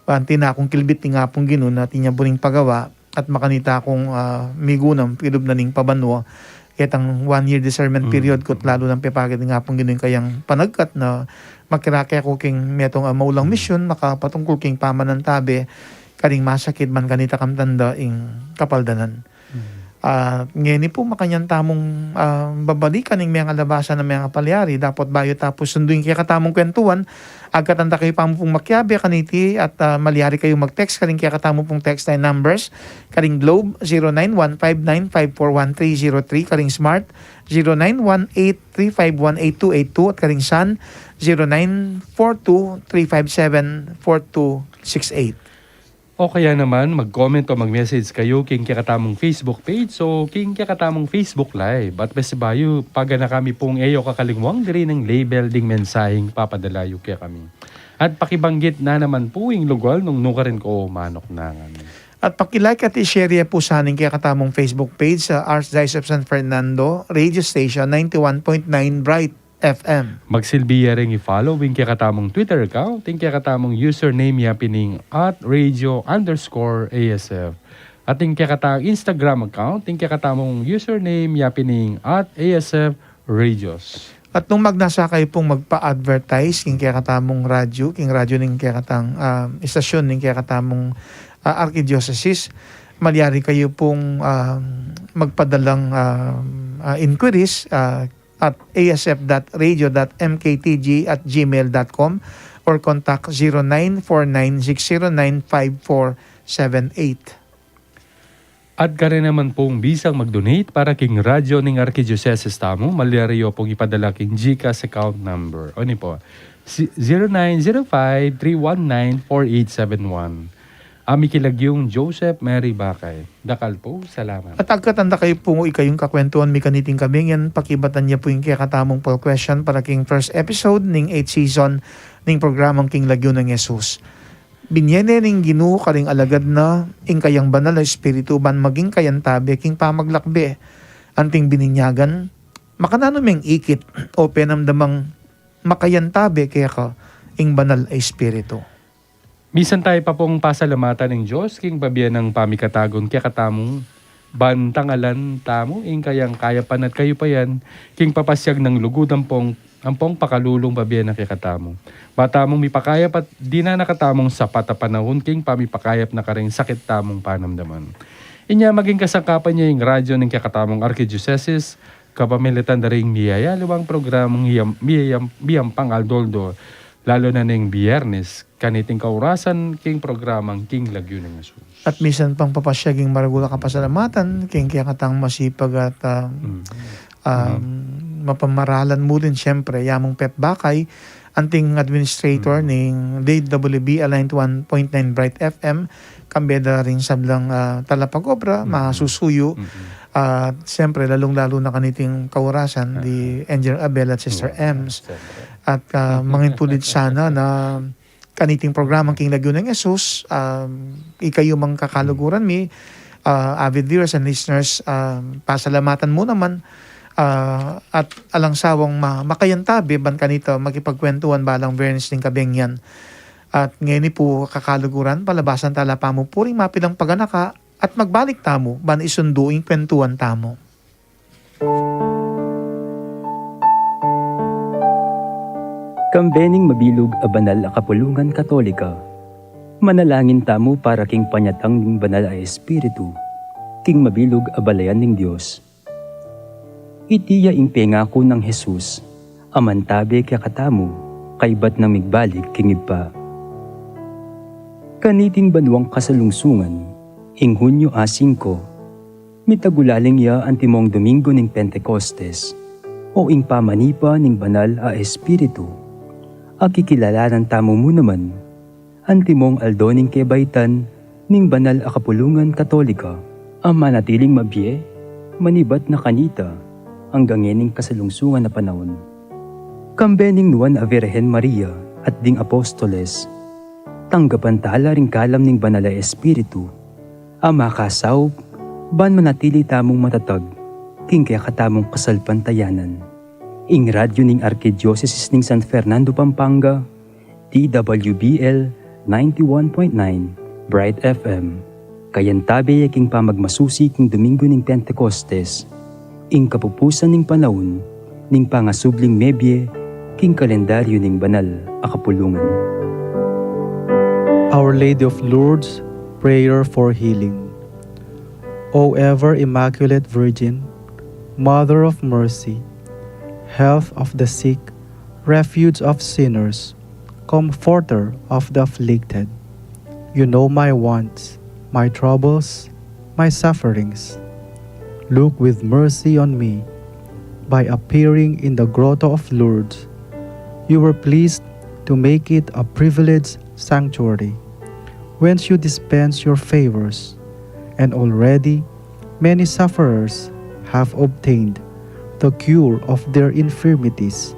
na akong kilbit ng apong Ginoo na tinya buning pagawa at makanita akong migunam, pilob na ning pabanwa. Kaya tang 1-year discernment period ko, lalo ng pipagad ng apong Ginoo kayang panagkat na makirake ako king metong maulang mission, makapatungkol king pamanantabi, karing masakit man kanita kamtanda ing kapaldanan. Ngayon po makanyan tamong babalikan ng mga labasan ng mga palyari. Dapat bayo tapos sunduin kaya katamong kwentuhan. Agkatanda kayo pa mo pong makyabe kaniti at malyari kayo mag-text. Karing kaya katamong pong text line numbers. Karing Globe 0915941303. Karing Smart 0918-351-8282. At karing Sun 0942-357-4268. O kaya naman, mag-comment o mag-message kayo king kakatamong Facebook page o king kakatamong Facebook Live. At basta bayo, pag na kami pong eyo kakalingwang diri ng label ding mensaheng papadalayo kaya kami. At pakibanggit na naman po yung lugar nung nukarin ko manok nangan. At pakilike at i-share po sa aning kaya katamong Facebook page sa Archdiocese of San Fernando Radio Station 91.9 Bright FM. Magsilbiya rin i-follow yung kakatamong Twitter account, yung kakatamong username yapining @radio_ASF. At yung kakatamong Instagram account, yung kakatamong username yapining @ASF Radios. At nung magnasa kayo pong magpa-advertise king kaya katamong radyo, king radyo ning kaya katang istasyon ning kaya katamong archdiocese, malyari kayo pong magpadalang inquiries at asf.radio.mktg@gmail.com or contact 0949-609-5478. At kare naman pong bisang mag-donate para king radyo ning Archdiocese tamo, malyariyo pong ipadala king GCash account number. O ni po, 0905-319-4871. Ami kilagyong Joseph Mary Bakay. Dakal po, salamat. At agkatanda kayo po ikayong kakwentuhan mi kaniting kami yan, pakibatan niya po yung kaya katamong poll question para king first episode ning 8th season ning programang King Lagyo ng Jesus. Binyene ning Ginoo karing alagad na ing kayang banal na espiritu ban maging kayan tabi king pamaglakbe anting bininyagan makanano meng ikit o penamdamang makayantabe kaya ka ing banal na espiritu. Misan tayo pa pong pasalamatan ng Diyos king babiyan ng pamikatagon kaya katamong bantangalan tamo ing kayang kaya pan at kayo pa yan king papasyag ng lugudan pong Ampong pakalulong pabiyan na kikatamong. Batamong mipakayap at di na nakatamong sapat a panahon king pamipakayap na karing sakit tamong panamdaman. Inya maging kasangkapan niya yung radyo ng kakatamong Archdiocese, kapamilitan na rin niyaya liwang programang miyam pang Aldoldo, lalo na ng biyernes, kaniting kaurasan king programang King Lagyo ng Asus. At minsan pang papasyaging maragula ka pasalamatan, king kaya katang masipag at mapamaralan mo din siyempre, yamong Pep Bakay, anting administrator ng DWB Aligned 1.9 Bright FM, kambeda rin sablang talapag-obra, masusuyo, at siyempre lalong-lalo na kaniting kaurasan, di Engineer Abel at Sister Ems. At mangintulid sana na kaniting programang King Lagyo ng Jesus, ikayo mang kakaluguran mi, avid viewers and listeners, pasalamatan mo naman, at alang sawang makayantabi ban kanito makipagkwentuhan balang Bernes ng Kabengyan. At ngayon po kakaluguran palabasan tala pa mo puring mapilang paganaka at magbalik tamo ban isunduing kwentuhan tamo. Kambening mabilog a banal a kapulungan Katolika. Manalangin tamo para king panyatang ning banal a Espiritu, king mabilog a balayan ning Dios. Itiya ing pengako ng Jesus, amantabe kaya katamu, kaibat nang migbalik kingib pa. Kaniting banwang kasalungsungan, ing Hunyo 5, mitagulaling ya antimong Domingo ning Pentecostes, o ing pamanipa ning banal a Espiritu. Akikilalanan tamo mo naman, antimong aldoning kebaitan ning banal a kapulungan Katolika, ang manatiling mabye, manibat na kanita, hanggang ening kasalungsungan na panahon. Kambening nuwan a Virhen Maria at ding Apostoles, tanggapan tala ring kalam ning banal a Espiritu, ama kasaw, ban manatili tamong matatag, king kaya katamong kasalpantayanan. Ing radyo ning Archdiocese ning San Fernando, Pampanga, DWBL 91.9, Bright FM, kayantabe yaking pamagmasusi king Domingo ning Pentecostes, ing kapupusan ning panahon, ning pangasubling mebye, king kalendaryo ning banal a kapulungan. Our Lady of Lourdes, prayer for healing. O ever Immaculate Virgin, Mother of Mercy, health of the sick, refuge of sinners, comforter of the afflicted, you know my wants, my troubles, my sufferings. Look with mercy on me. By appearing in the Grotto of Lourdes, you were pleased to make it a privileged sanctuary, whence you dispense your favors, and already many sufferers have obtained the cure of their infirmities,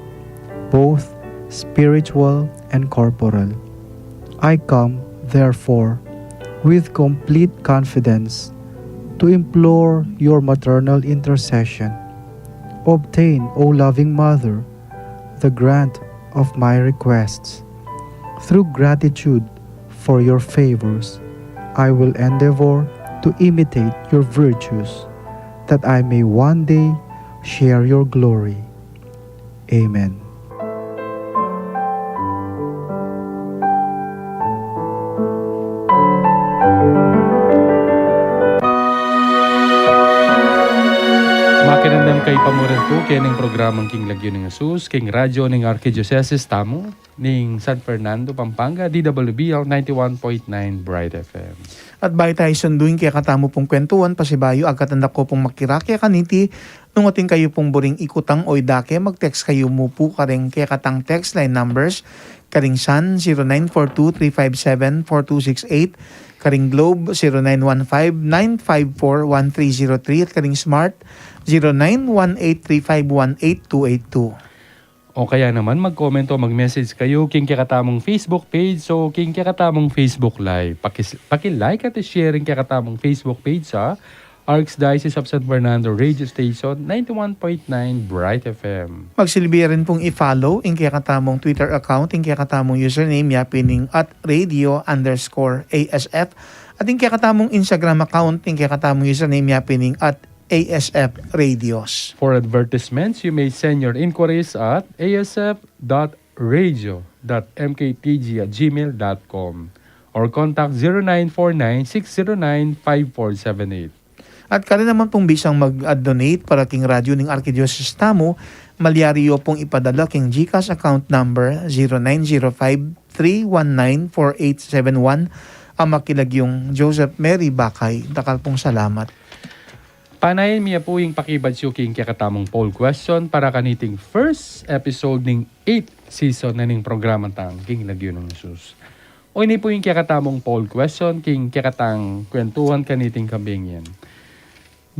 both spiritual and corporal. I come, therefore, with complete confidence to implore your maternal intercession. Obtain, O loving Mother, the grant of my requests. Through gratitude for your favors, I will endeavor to imitate your virtues, that I may one day share your glory. Amen. Makinandam kay pamuran po kaya ng programang King Lagyo ng Jesus, King Radyo ng Archdiocese tamo, ng San Fernando, Pampanga, DWBL 91.9 Bright FM. At bahay tayo sunduin kaya katamo pong kwentuhan, pasibayo agkatandak ko pong makirakya kaniti, nung ating kayo pong buring ikutang o idake, mag-text kayo mo po karing kaya katang text line numbers, karing Sun 0942-357-4268, karing Globe 0915-954-1303, at karing Smart 0918-351-8282. O kaya naman mag-comment o mag-message kayo king kakatamong Facebook page o king kakatamong Facebook Live. Paki-like at sharing kakatamong Facebook page sa Archdiocese of San Fernando Radio Station 91.9 Bright FM. Magsilbi rin pong i-follow in kaya katamong Twitter account, in kaya katamong username yapining at radio_ASF, at in kaya katamong Instagram account, in kaya katamong username yapining at ASF Radios. For advertisements, you may send your inquiries at asf.radio.mktg@gmail.com or contact 0949-609-5478. At kari naman pong bisang mag-donate para king radyo ng Arkidiocese Tamo, malyari pong ipadala king GCash account number 0905-319-4871 ang makilag yung Joseph Mary Bakay. Dakal pong salamat. Panayin miya po yung pakibadyo king kakatamong poll question para kaniting first episode ng 8th season na ning programa tang King Lagyo ng Jesus. O ini po yung kakatamong poll question king kakatang kwentuhan kaniting kabingyan.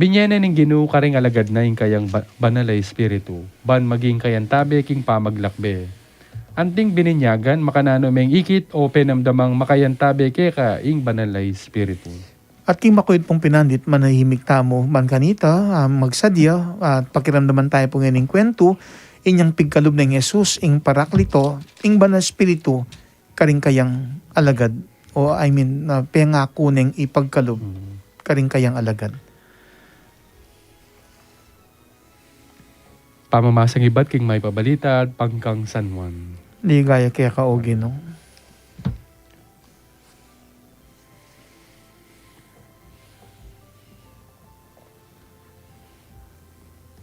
Binyana ning Ginoo karing alagad na yung kayang banalay espiritu, ban maging kayan tabi king pamaglakbe. Anting bininyagan makanano meng ikit o penamdamang makayantabe keka ing banalay espiritu. At king makuid pong pinandit manahimik tamo man kanita magsadya at pakiramdaman tayo po ngayon kwento inyang pigkalob ng Jesus ing Paraklito ing banal espiritu karing kayang alagad o pengako ng ipagkalob karing kayang alagad. Pamamasang iba't king may pabalita at pangkang San Juan. Ligaya kaya kaogi no.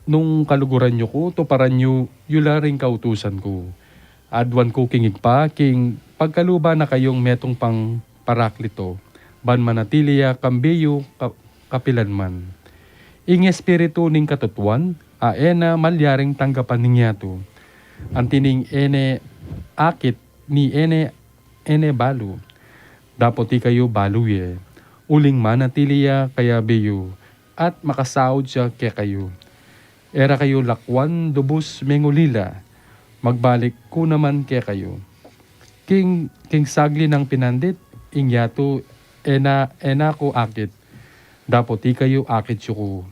Nung kaluguran nyo ko, tuparan nyo, yula rin kautusan ko. Adwan ko king igpa, king pagkaluba na kayong metong pang Paraklito, ban manatiliya kambiyo kapilan man. Ing espiritu ning katutuan, aena malyaring tanggapan ningyato. Antining ene akit ni ene balu. Dapoti kayo baluye. Uling manatiliya kaya beyo. At makasaod siya kaya kayo. Era kayo lakwan dubos mengulila. Magbalik ko naman kaya kayo. King sagli ng pinandit. Ingyato ena ko akit. Dapoti kayo akit syuko.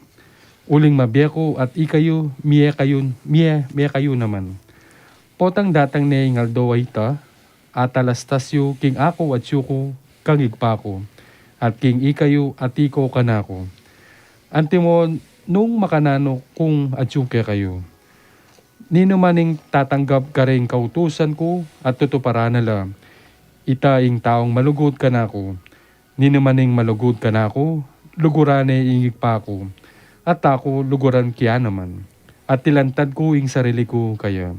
Uling mabiya ko at ikayo, miya kayo naman. Potang datang ne ngaldo ay ta, atalastas yu king ako at yuko, kang igpa ko, at king ikayo at iko kanako. Antimo, nung makanano kung at yuke kayo. Nino maning tatanggap ka rin kautusan ko at tutupara na lang. Ita ing taong malugod kanako. Nino maning malugod kanako, lugurane ing igpa ko. At ako luguran kaya naman. At tilantad ko ing sarili ko kaya.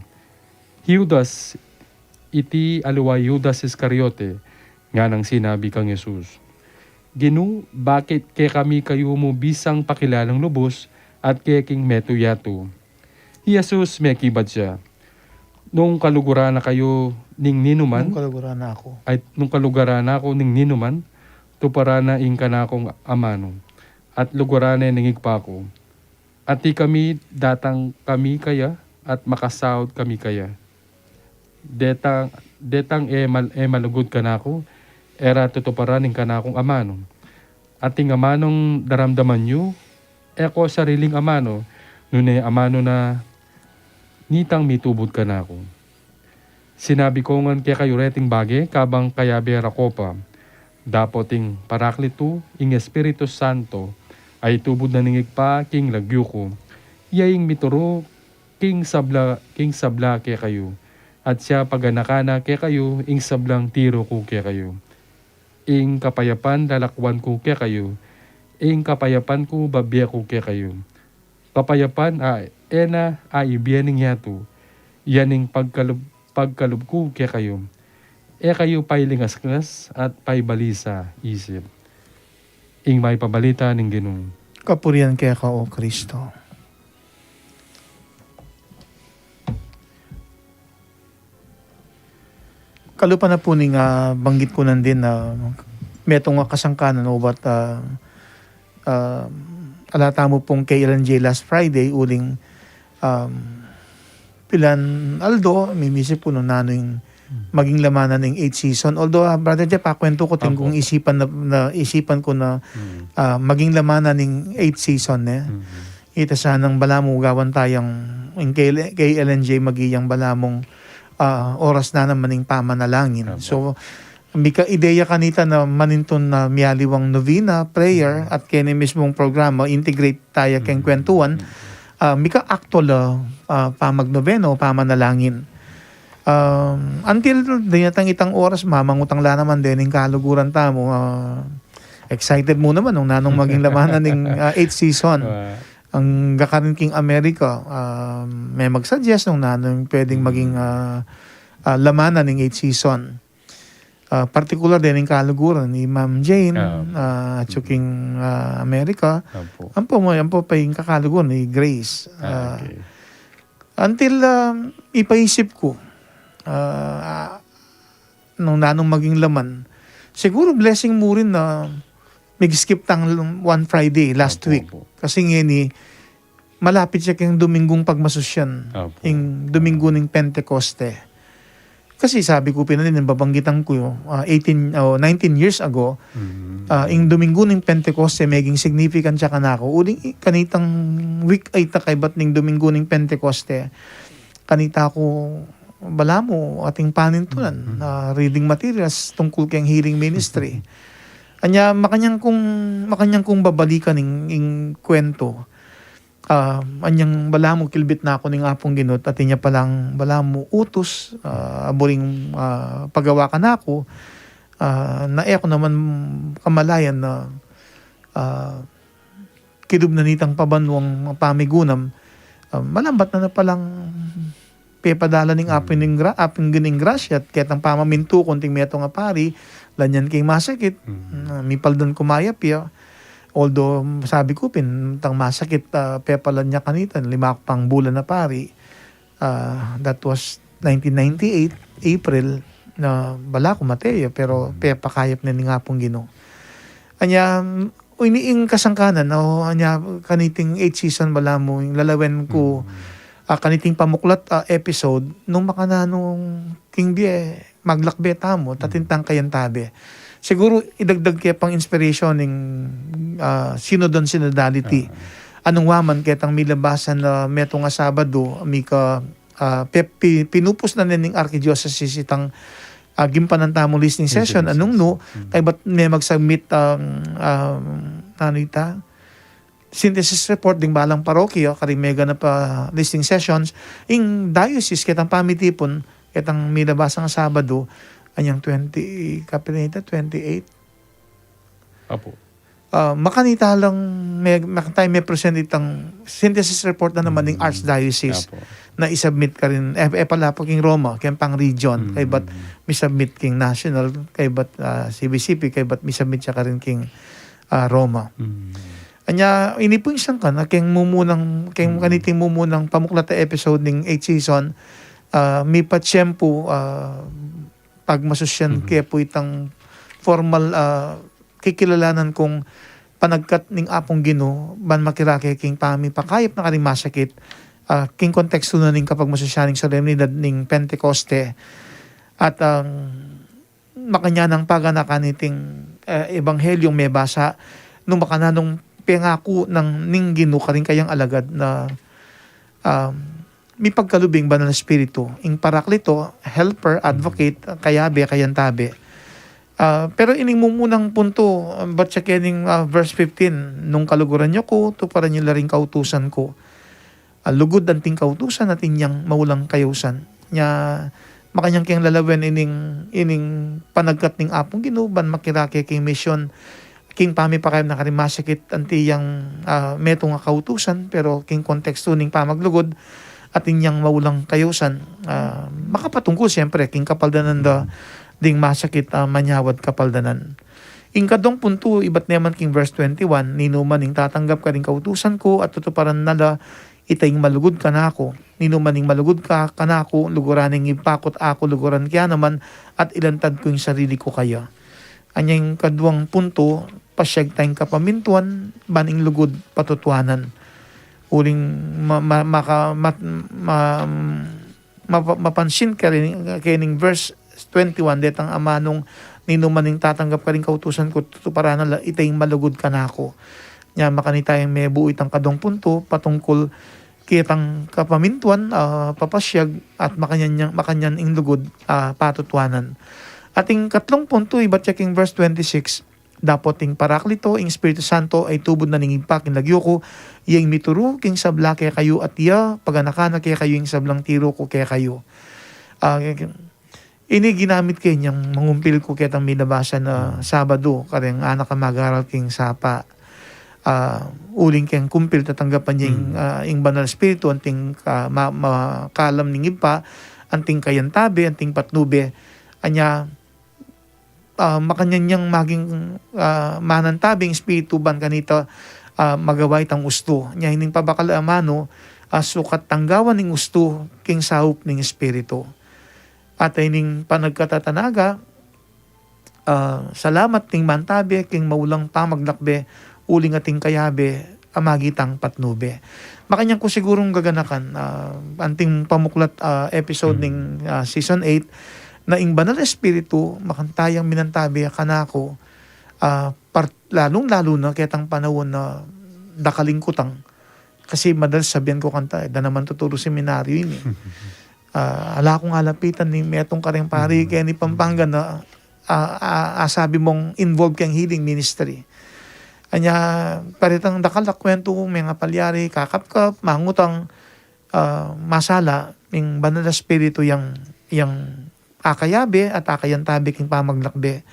Judas, iti aluwa Judas Iscariote, nga nang sinabi kang Jesus. Ginu, bakit kaya kami kayo mo bisang pakilalang lubos at kaya king meto yato? Jesus may kibad siya. Nung kaluguran na kayo ning ninuman, nung kaluguran na ako ning ninuman, tupara na ing kanakong amano. At lugurane ningigpa ko. At di kami datang kami kaya at makasahod kami kaya. Detang malugod ka na ako, era tutuparanin ka na akong amano. At ting amanong daramdaman nyo, eko sariling amano, nune amano na nitang mitubod ka na ako. Sinabi ko ngan kaya kayo reting bage, kabang kaya bera ko pa. Dapoting Paraklito, ing Espiritu Santo, ay tubod na ningigpa king lagyo ko. Yaing mituro king sabla kaya kayo. At siya paganakana kaya kayo ing sablang tiro ko kaya kayo. Ing kapayapan lalakwan ko kaya kayo. Ing kapayapan ko babya ko kaya kayo. Kapayapan ena ibiyaning yato. Yaning pagkalub ko kaya kayo. Kayo pa'y lingas-ngas at pa'y balisa isip. Ing may pabalita ng Ginoo. Kapurihan kaya ka, O Kristo. Kalupa na po ning banggit ko nan din na metong kasangkanan o ba't alata mo pong kay LNJ last Friday uling pilan Aldo, mimisip po nung nano yung maging lamanan ng 8th season. Although, Brother Jeff, kwento ko kung isipan ko na maging lamanan ng 8th season. Ita sanang balamo gawan tayong kay LNJ magiyang balamong oras na naman ng pamanalangin. So, Mika ideya kanita na maninton na miyaliwang novena, prayer, at kini mismong programa, integrate tayo keng kwentuhan. Mika actual pamagnoveno, pamanalangin. Until dinatang itang oras, mamangutang la naman din yung kaluguran tamo. Excited mo naman nung nanong maging lamanan ng 8th season. Ang gakarin king America, may mag-suggest nung nanong pwedeng maging lamanan ng 8th season. Particular din yung kaluguran ni Ma'am Jane at yung America. Ang po pa yung kakaluguran ni Grace. Until ipaisip ko nung nanong maging laman, siguro blessing mo rin na mag-skip tang one Friday last week. Kasi ngayon malapit siya kayong Domingong Pagmasusyan. Yung Domingo ng Pentecoste. Kasi sabi ko pinanin, babanggitan ko 19 years ago, yung Domingo ng Pentecoste maging significant siya kanako. Uling kanitang week ay takaybat ng Domingo ng Pentecoste. Kanita ko bala mo ating panintunan reading materials tungkol kayong healing ministry. Anya makanyang kung babalikan ng kwento. Anyang bala mo kilbit na ako ng apong ginot at inya palang bala mo utos aboring pagawa ka na ako na ako naman kamalayan na kidub na nitang pabanwang pamigunam malambat na palang pepadala ning apin gining grasya at ketang pamaminto kunting meto nga pari lanyan kay masakit mipaldan kumayap ya. Although sabi ko tang masakit pepalan niya kanita 5 pang bulan na pari. That was 1998 April na bala ko mateya pero pepakayap na ni nga pong Ginoo. Anya iniing kasangkanan anya kaniting 8 season bala mo yung lalawen ko kaniting pamuklat episode nung makananong King Bie maglakbeta mo tatintang kayan tabi. Siguro idagdag kaya pang inspiration ng Synodon Synodality. Anong waman ketang milabasan na meto nga Sabado mika pinupos na ning Archdiocese itang gimpanan tamong listening session anong no kay bat may mag-submit synthesis report ding balang parokya kari mega na pa listening sessions ing diocese ketang pamitipon ketang milabasan nga Sabado anyang 20 kapinita 28 Apo. Makanita lang may present itang synthesis report na naman ng Archdiocese na isubmit ka rin pala po king Roma kaya pang region kay bat misubmit king national kay bat CBCP kay bat misubmit siya ka rin king Roma. Anya inipong isang ka na kayong mumunang kaniting mumunang pamuklat na episode ng 8 season may patsyempo pagmasusyan kaya po itang formal kikilalanan kong panagkat ning apong Ginoo ban makirake king pami pakayap na karing masakit king konteksto na ning kapag masusyaning solemnidad ning Pentecoste at makanyanang paganakan iting ebanghelyong may basa nung makananong pangako ng ning Ginoo karing kayang alagad na may pagkalubing banal na espiritu ing Paraklito, helper, advocate, kayabe, kayantabe. Pero ining mumunang punto ba't siya kening verse 15 nung kaluguran niyo ko tuparan niyo laring kautusan ko lugod anting kautusan at inyang maulang kayusan nya makanyang kayang lalawen ining panagkat ning apong Ginoo ban makirake king mission king pami pa kayo nakarimasakit antiyang meto nga kautusan pero king konteksto ning pamaglugod at inyang maulang kayusan makapatungkol siyempre king kapaldanan ding masakit manyawad kapaldanan. Ingkadong punto iba't naman king verse 21 ninuman ning tatanggap ka ring kautusan ko at tutuparan nala itayng malugod ka na ako ninuman ning malugod ka kanako luguran ning ipakot ako luguran kaya naman at ilantad ko yung sarili ko kaya. Anyang kaduang punto pasyag tayong kapamintuan baning lugod patutuanan. Uling mapansin ka rin kaning verse 21 detang amanong ninumaning tatanggap ka rin kautusan ko tutuparan na itayng malugod ka na ako. Nya makanitayang may buo itang kadong punto patungkol kitang kapamintuan papasyag at makanyan ing lugod patutuanan. Ating katlong punto, iba checking verse 26, dapat ting paraklito, ing Espiritu Santo ay tubod na ning impak, ing lagyo ko, iyang mituro, king sabla kaya kayo, at iya, paganakana kaya kayo, ing sablang tiro ko kaya kayo. Ini ginamit kayo niyang mangumpil ko kaya tang minabasa na Sabado, kareng anak ka mag-aral king sapa, uling kayang kumpil tatanggapan niya ing banal espiritu, anting makalam ning ipa, anting kayantabe, anting patnube, anya, makanyang maging manantabing espiritu ban kanita magaway tang usto nya hining pabakal amano sukat tanggawan ning usto king sahup ning espiritu at hining panagkatatanaga salamat ning mantabe king maulang pamaglakbe uling ating kayabe amagitang patnube makanyang ko sigurong gaganakan anting pamuklat episode ning season 8 na ing banal espiritu makantayang minantabi kanako lalong-lalo na ketang panahon na dakalingkutang kasi madalas sabihan ko kanta da naman tuturo seminaryo yun ala akong alapitan ni metong kareng pari kaya ni Pampanga na sabi mong involved kang healing ministry anya paritang dakalak kwento mga palyari kakapkap mangutang masala ing banal espiritu yang akayabe at akayantabe king pamaglakbe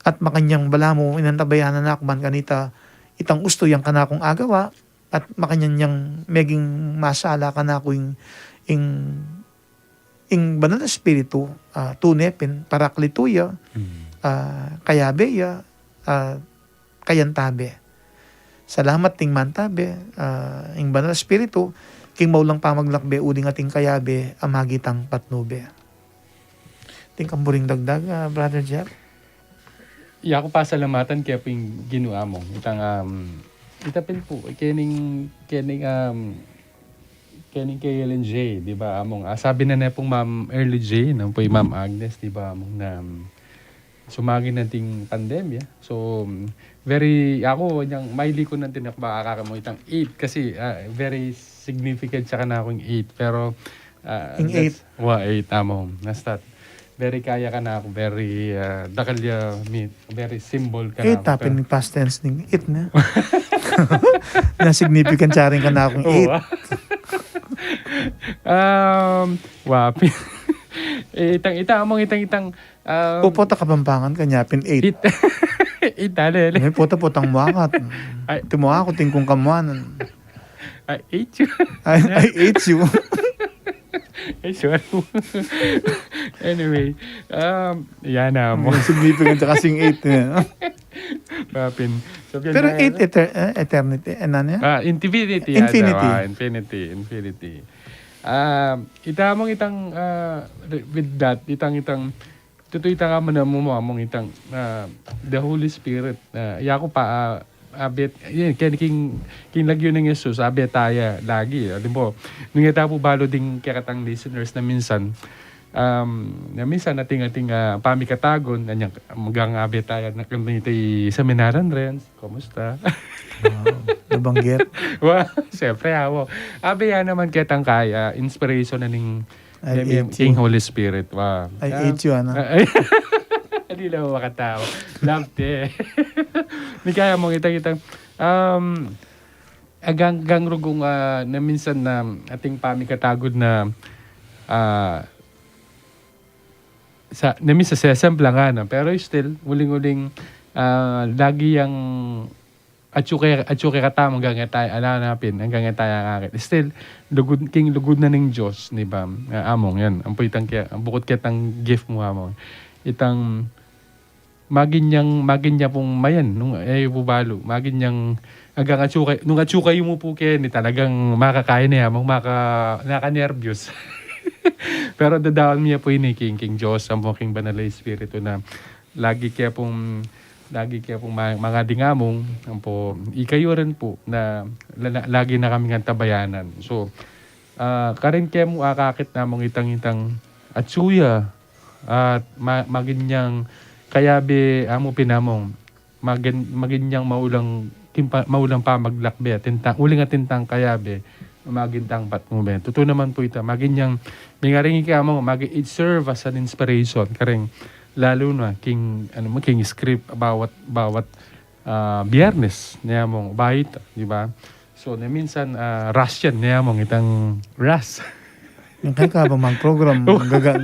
at makanyang balamo inantabayanan na akman kanita itang usto yang kanakong agawa at makanyang yang meging masala kanako ing banal na espiritu tunepin paraklituya kayabe ya kayantabe salamat ting mantabe ing banal na espiritu king maulang pamaglakbe uding ating kayabe amagitang patnube. Ting kamburing dagdag, Brother Jeff. Iya ko pasalamatan kaya po yung ginawa mo. Itapin po, kening kay Ellen J, di ba, among, sabi na pong Ma'am Early J, po yung Ma'am Agnes, di ba, among na sumagin nating pandemya. So, ako, yung maili ko natin ako makakamo itang 8 kasi very significant siya ka na akong 8. Pero, ing 8? 8, among, nastat. Very kaya ka na ako, very dakalya, very symbol ka na ako. Tapin ni past tense ning it na. Na significant siya rin ka na akong 8. Wapi. itang Pupota Kapampangan kanya pin 8. Itali. May puta-putang muakat. Tumuha ko tingkong kamuanan. I ate you. I ate you. Ay, sure. Anyway, yan na mo. Significant sa kasing 8 niya. Papin. So, pero 8 eternity. Ano niya? Infinity. Infinity. Itamong itang, with that, itang, tutoy ka mo na mumamong itang, the Holy Spirit. Yako pa, abet yan king lagyo ng Jesus abet taya lagi di mo nungita po balo ding kakatang listeners na minsan ating pamikatagon anyang magang abet taya na kaniti seminaran ren kumusta nabanggit siyempre ako abi yan naman ketang kaya inspiration na ning King Holy Spirit I ate you hindi lang makatawa. Loved eh. Hindi kaya mong itang agang rugong na minsan na ating pamikatagod na na minsan sa semplangan pero still uling-uling lagi yung atsuke katamang hanggang tayo alanapin hanggang tayo ang akin. Still, lugod na ng Diyos, di ba? Among yan. Ang bukod kitang gift mo among. Itang magin niya pong mayan nung bubalo magin niyang hanggang atsukay mo po ni talagang makakain niya naka-nervyos pero dadaon niya po ini king Diyos ang king banal na espiritu na lagi kaya pong mga dingamong po ikayo rin po na lagi na kaming tabayanan so karin kaya mo akakit namong itang atsuya at magin niyang kayabe amo pinamong magin niyang maulang pamaglakbe at uling at tintang kayabe magintang patmuben. Totoo naman po ito. Magin niyang mingaring ikamo it serve as an inspiration karing lalo na king script bawat biyernes niya mong bahit, di ba? So na minsan Russian niya mong itang ras. Yung kaya ka ba mag-program,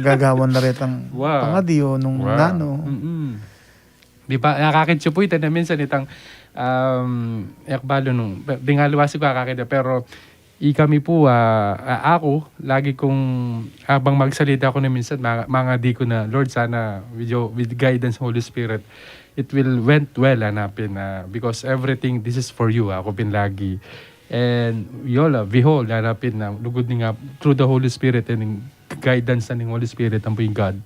gagawan na rin ang Wow. pangadiyo nung nano. Di ba? Nakakit siya po ito na minsan itang yakbalo nung di nga luwasi ko kakakita pero kami po ako lagi kong habang magsalita ko na minsan mga di ko na Lord sana with guidance Holy Spirit it will went well hanapin because everything this is for you ako pinlagi and yola behold hanapin na lugod ni nga through the Holy Spirit and guidance ng Holy Spirit ang po yung God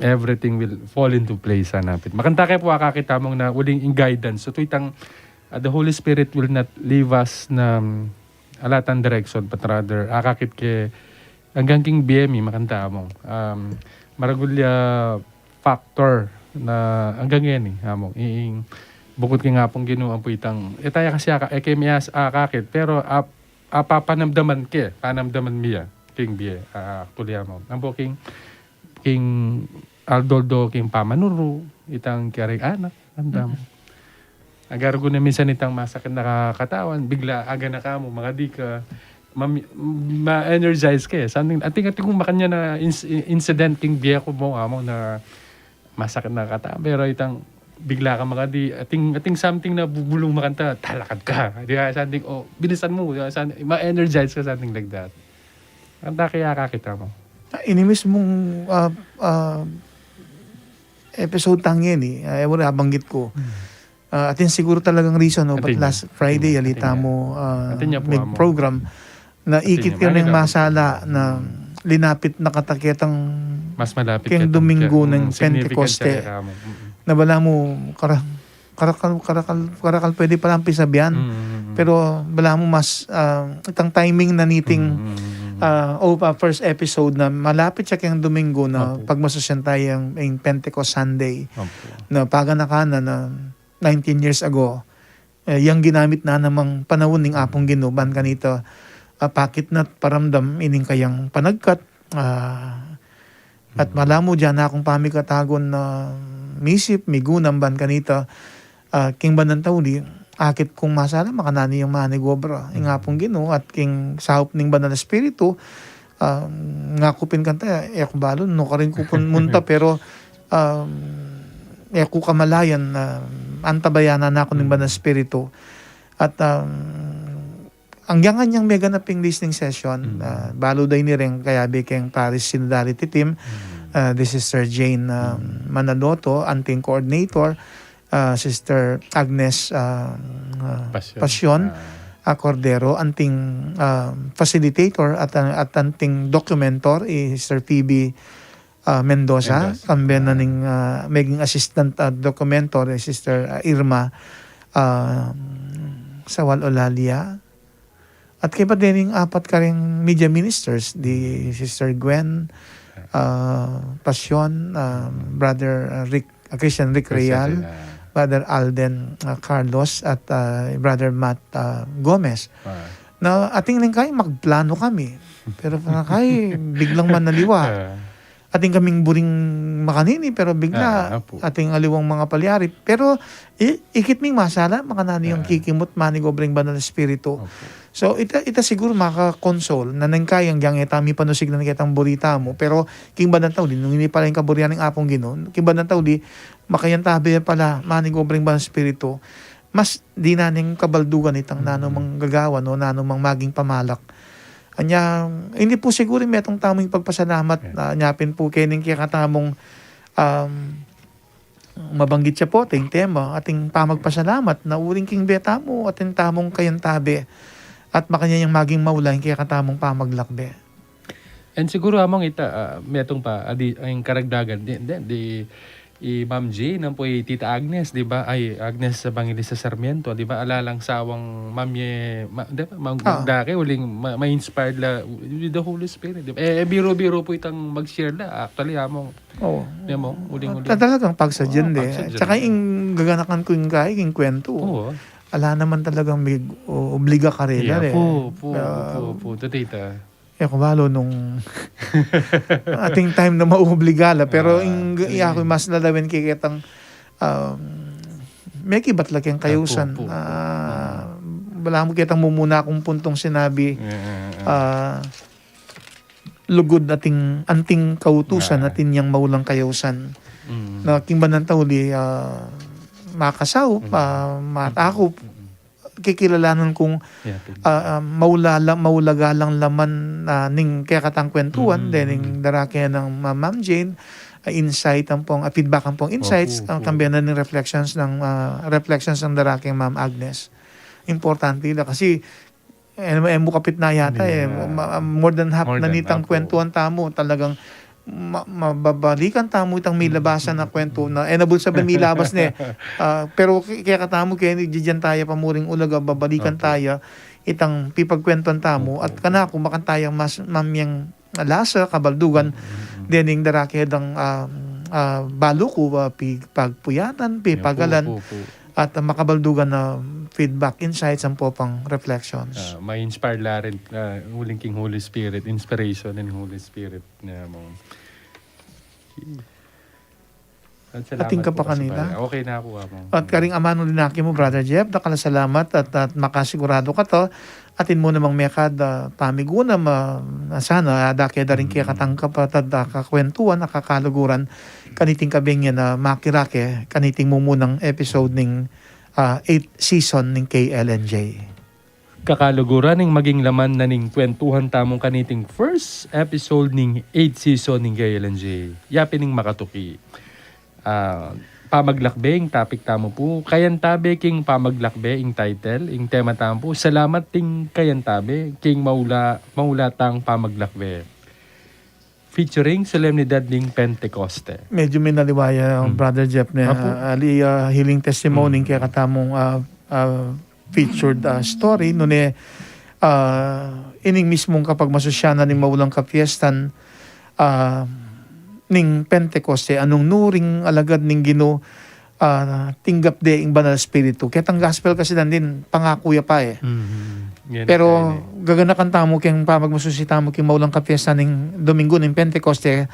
everything will fall into place hanapin makanta kayo po akakita mong na uling in guidance so tuitang the Holy Spirit will not leave us na alatan direction but rather akakit ke hanggang king BME makanta mo maragulya factor na hanggang yan among bukod kay nga pong Ginoo ang puitang itaya kasi kemiyas akakit pero panamdaman miya king BME tulya mo ang king Aldoldo king pamanuro itang kyaring anak andam agar ko na minsan itang masakit nakakatawan, bigla aga na ka mo, mga di ka ma-energize ka eh. Ating kung makanya na incident king biya ko mo among na masakit nakakatawan. Pero itang bigla ka mga di, ating something na bubulong makanta, talakad ka. Di ba? Something, bilisan mo. Ma-energize ka something like that. Kanta kaya kakita mo. Inimis mong episode tangin ewan nabanggit ko. Atin siguro talagang reason but last Friday alita mo may program na ikit ka ng masala na linapit na kataketang mas malapit keng Domingo ng Pentecoste na wala mo karakal pwede palang pisabihan pero wala mo mas itang timing na niting first episode na malapit siya keng Domingo na pagmasasyan tayo yung Pentecost Sunday na paganakana na 19 years ago, yung ginamit na namang panahon ng apong ginuban kanito, pakit na paramdam ining kayang panagkat, at malamo dyan na akong pamikatagon na misip, migunam ban kanito, king banan tauli, akit kung masala makanani yung manigobra, yung apong Ginoo at king sahop ning banal na espiritu, ngakupin kanta, balon, no ka rin kupon munta, pero ku kamalayan na antabayanan na ako ng banal spirito at ang yangan niyang may ganaping listening session baluday ni rin kaya bikeng Paris Solidarity Team this is Sir Jane Manaloto anting coordinator Sister Agnes Pasyon Cordero anting facilitator at anting documentor Sister Phoebe Mendoza, kamben na ning maging assistant documentor Sister Irma Sawal Olalia at kay pa din apat ka ring media ministers di Sister Gwen Pasyon Brother Christian Rick Real Brother Alden Carlos at Brother Matt Gomez na ating ning kay magplano kami pero kay biglang manaliwa ating kaming buring makanini pero bigla ating aliwang mga palyari pero ikit ming masala makanani yung kikimot manigobring banal na espiritu so ita siguro maka-console na nangkayang yang etami panusig na kitang burita mo pero king banal tauli nung hindi pala yung kaburian ng apong Ginoo king banal tauli makayantabi pala manigobring banal na espiritu mas di na ning kabaldugan itang nano mang gagawa no nano mang maging pamalak anya hindi po siguro may itong tamang pagpasalamat na nyapin po kining kakatamong mabanggit siya po ating tema ating pamagpasalamat na uring king beta mo ating tamong kayantabi at makanya yung maging maula yung kakatamong pamaglakbe. And siguro among may itong pa ang karagdagan di Ma'am J nang po Tita Agnes, di ba? Ay, Agnes sa Bangilista Sarmiento, di ba? Alalang sawang mamye, di ba? Magdake, uling ma-inspired la with the Holy Spirit, di ba? Biro-biro po itang mag-share la. Actually, among, di mo, uling-uling. Talagang pagsadyan, di. Tsaka yung gaganakan ko yung kaya, yung kwento. Ala naman talagang may obliga ka rin. Yeah, po, Tita. kabalo nung ating time na mauobligala. Pero ako mas lalawin kikitang may kibat laki ang kayusan. Wala mo kitang mumuna akong puntong sinabi lugod ating anting kautusan natin yang maulang kayusan. Na kimbanan tauli makasaw, matakop, kikilalanan kong maulagalang laman ning kaya katang kwentuhan, ning darake ng Ma'am Jane, insight ang pong feedback ang pong insights, ang kambiyanan ng reflections ng darake Ma'am Agnes. Importante na kasi mo kapit na yata more than half na nitang kwentuhan tamo talagang mababalikan tamo itang may labasan na kwento na nabul sa may labas na pero kaya katamo kaya diyan tayo pamuring ulaga babalikan tayo itang pipagkwentuhan tamo at kanako makantayang mas mamyang lasa kabaldugan dening darakedang baluko pagpuyatan pipagalan at makabaldugan na feedback, insights, ang popang reflections. May inspire la rin, huling King Holy Spirit, inspiration and Holy Spirit na mo. Ating ka pa kanina. Okay na ako. At karing amano linaki mo, Brother Jeff, salamat at makasigurado ka to. Atin mo namang mekad pamiguna sana dake da rin kaya katangkap at kakwentuhan, nakakaluguran kaniting kabing yan na makirake kaniting mumunang episode ning 8th season ning KLNJ. Kakaluguran ning maging laman na ning kwentuhan tamong kaniting first episode ning 8th season ning KLNJ. Yapi ning makatuki. Pamaglakbe, ing topic tamo po. Kayantabe king pamaglakbe, ing title, ing tema tamo po. Salamat ting kayantabe, king maulatang pamaglakbe. Featuring Solemnidad ning Pentecoste. Medyo may naliwaya Brother Jeff na healing testimony kaya katamong featured story. Noon ining mismong kapag masusyana ni maulang kapiestan ning Pentecoste, anong nuring alagad ning Ginoo tinggap de ing banal spiritu. Ketang gospel kasi din pangakuya pa Pero gaganakan tamo keng pamagmasusita mo keng maulang kapiesta ning Domingo ning Pentecoste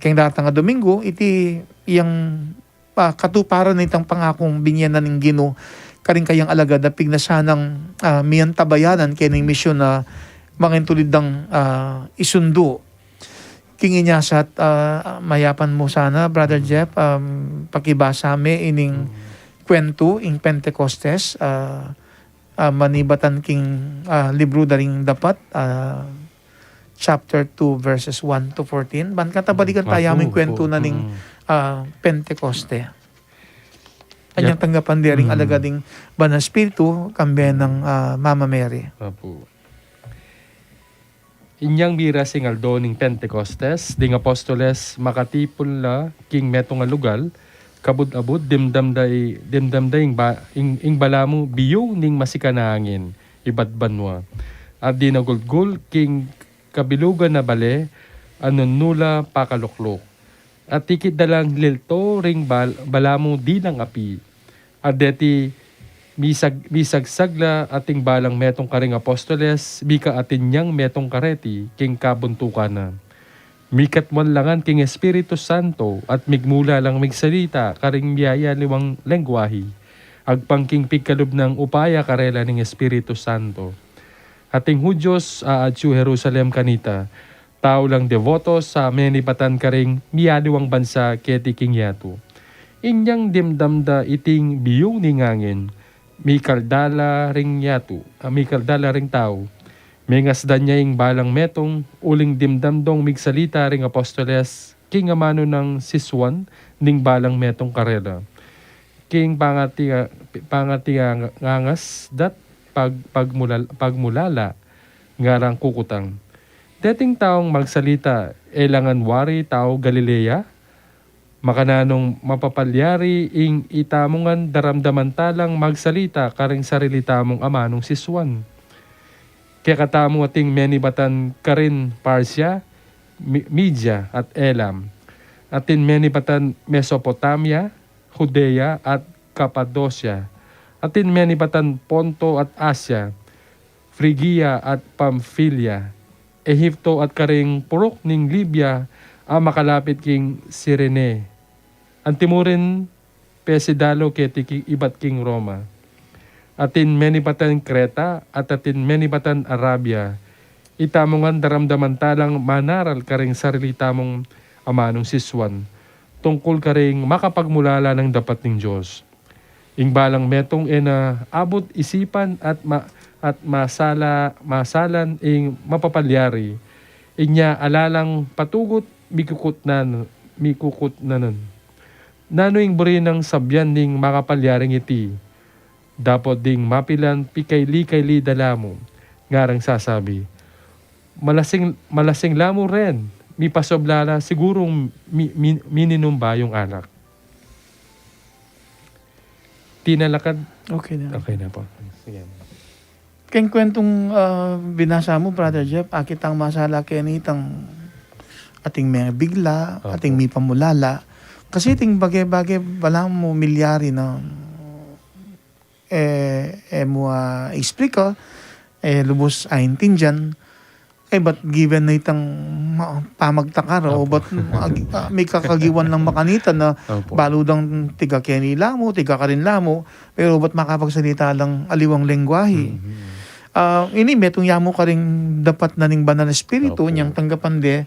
keng datang nga Domingo iti iyang katuparan nitang pangakong binyanan ning Ginoo karing kayang alagad na pignasanang miyan tabayanan ning misyon na mangintulidang isundo. Kinginyasat mayapan mo sana, Brother Jeff, pakibasa me ining kwento ing Pentecostes, manibatan king libro daring dapat, chapter 2 verses 1 to 14. Ban katabalikan tayo aming kwento na ning Pentecoste. Kanyang tanggapan dering alagading banal spiritu kambe ng Mama Mary. Apo. Inyang bira singaldo ning Pentecostes, ding apostoles makatipon la king metong lugal, kabud-abud dimdamday ing balamu biyo ning masikanangin ibadbanwa. At di nagulgul king kabilugan na bale anon nula pakaluklok. At tikit dalang lilto ring balamu di ng api. At deti bisagsagla ating balang metong karing apostoles, bika atin niyang metong kareti, king kabuntukan na. Mikatwan langan king Espiritu Santo, at migmula lang migsalita, karing biyaya liwang lengguwahi. Agpangking pigkalub ng upaya karela ning Espiritu Santo. Ating Hudyos aadyo Jerusalem kanita, tao lang devotos sa menipatan karing miyaliwang bansa keti king yato. Inyang dimdamda iting biyong ningangin, may kaldala ring tao. May ngasdan niya ing balang metong, uling dimdamdong migsalita ring apostoles, king amano ng siswan, ning balang metong karela. King pangatiya ngangas, dat pagmulala, ngarang kukutang. Dating taong magsalita, elangan wari tao Galilea, makananong mapapalyari ing itamongan daramdaman talang magsalita karing sarili tamong amanong siswan. Kaya katamo ating menibatan karin Parsia, Media at Elam. Atin menibatan Mesopotamia, Judea at Cappadocia. Atin menibatan Ponto at Asia, Phrygia at Pamphylia. Ehipto at karing purok ning Libya ang makalapit king Sirene. Antimurin pesidalo keti king ibat king Roma. Atin menibatan Kreta at atin menibatan Arabia. Itamongan daramdaman talang manaral karing sarili tamong amanong siswan. Tungkol karing makapagmulala ng dapat ng Diyos. Ingbalang metong ena abot isipan at masalan ing mapapalyari. Inya alalang patugot mikukut na nun. Nanoing buri ng sabyan ning makapalyaring iti. Dapat ding mapilan pikayli-kayli dalamo. Ngarang sasabi, malasing lamo ren. Mi pasoblala sigurong mininum ba yung anak. Tinalakad. Okay na. Okay na po. Sige. Kaya kwentong binasa mo, Brother Jeff, akitang masala kenitang ating may bigla, Opo. ating may pamulala. Kasi ting bagay-bagay balang mo milyari na mo explica, lubos ayin dyan, ba't given na itang pamagtakar o ba't may kakagiwan ng makanita na Opo. baludang tiga Kenny Lamo, tiga Karin Lamo, pero ba't makapagsalita lang aliwang lengguwahe. Ini metong yamo ka rin dapat na ning banal na espiritu, Opo. niyang tanggapan de,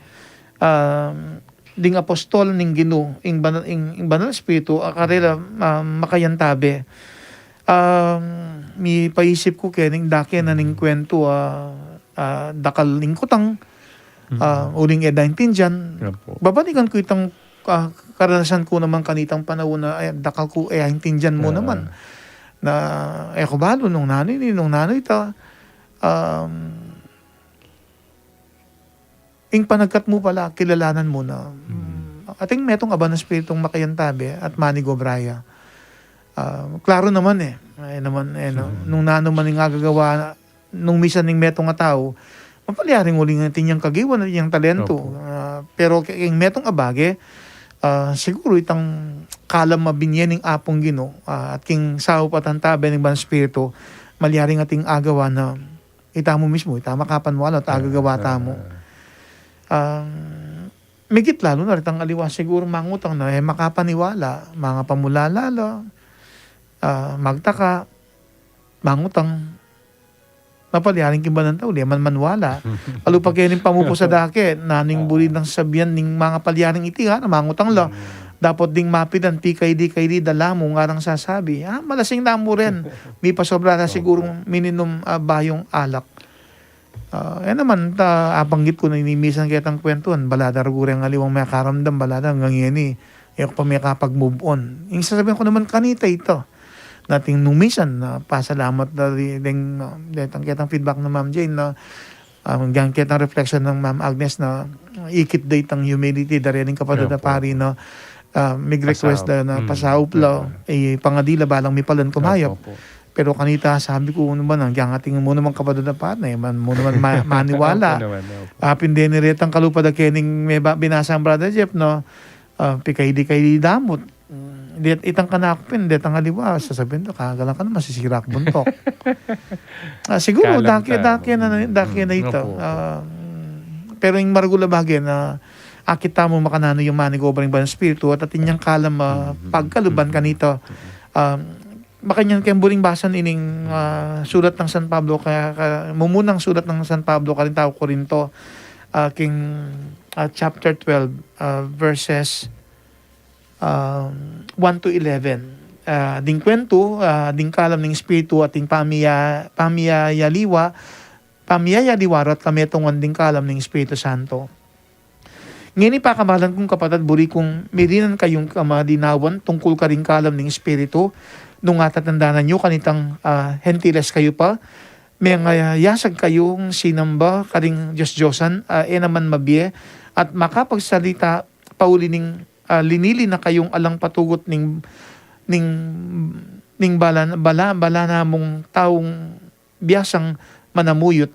ding apostol ning Ginoo ing banal na espiritu, akarela makayantabe. Mi paisip ko kening dake na ning kwento, dakal ning kutang, uling edain tinjan. Opo. Babalikan ko itang karanasan ko naman kanitang panahon na dakal ko tinjan mo naman. Na ko balo nung nanay ta. Ing panagkat mo pala, kilalanan mo na ating metong aba na spiritong makayantabe at manigo braya. Klaro naman nung nano man yung gagawa nung misa ning metong nga tao, mapalyaring uling natin yung kagiwan at yung talento. Pero yung metong abage, siguro itang kalam mabinyen ng apong Ginoo at king sao patantabe ng banal spirito, malyaring ating agawa na itamo mismo, itama kapan mo at agagawa tamo. Migit lalo na ritang aliwa siguro mangutang na makapaniwala, mga pamulalala, magtaka, mangutang, mapalyaring kimbanan tao, di man manwala. Alo pag kayo pamupo sa dake, naning buli ng sabihan ning mga palyaring iti na mangutang la. Dapat ding mapidan, kay di dalamo, ngarang sasabi, malasing na mo rin. May pasobra na sigurong minimum bayong alak. Naman, abanggit ko na inimisan kitang kwentuhan, balada ragurang aliwang may karamdam, balada hanggang yan pa may kapag-move on. Yung sasabihin ko naman kanita ito, nating numisan na pasalamat na rin kitang feedback ng Ma'am Jane na hanggang kitang reflection ng Ma'am Agnes na ikit date ang humility dari rin kapatid na pari na may request na pasaup la pangadila balang may palan kumayap. Pero kanita sabi ko naman hanggang ating mo naman kapatid na pari mo naman maniwala. Pindeniretang kalupad na kening may binasa ang Brother Jeff no pikay di damot. Itang kanakpin, detang aliwa, sasabihin to, kagalang ka na, masisira ka buntok. Siguro, daki na ito. Pero yung maragula bagay na akita mo makanano yung manigobring banal spiritu at atin niyang kalam pagkaluban ka nito. Makanyan kayong buring basan ining sulat ng San Pablo, mumunang sulat ng San Pablo, kalintao Korinto, king chapter 12, verses 1 to 11. Ding kwento, ding kalam ng espiritu at ding pamiyayaliwa at kametongan ding kalam ng Espiritu Santo. Ngayon ipakamalan kong kapatid, buri kong mirinan kayong kamadinawan tungkol ka rin kalam ng espiritu nung tatandanan nyo kanitang hentiles kayo pa, may yasag kayong sinamba karing Diyos-Diyosan, naman mabye at makapagsalita pauli ning linili na kayong alang patugot ning bala na mong taong biyasang manamuyot,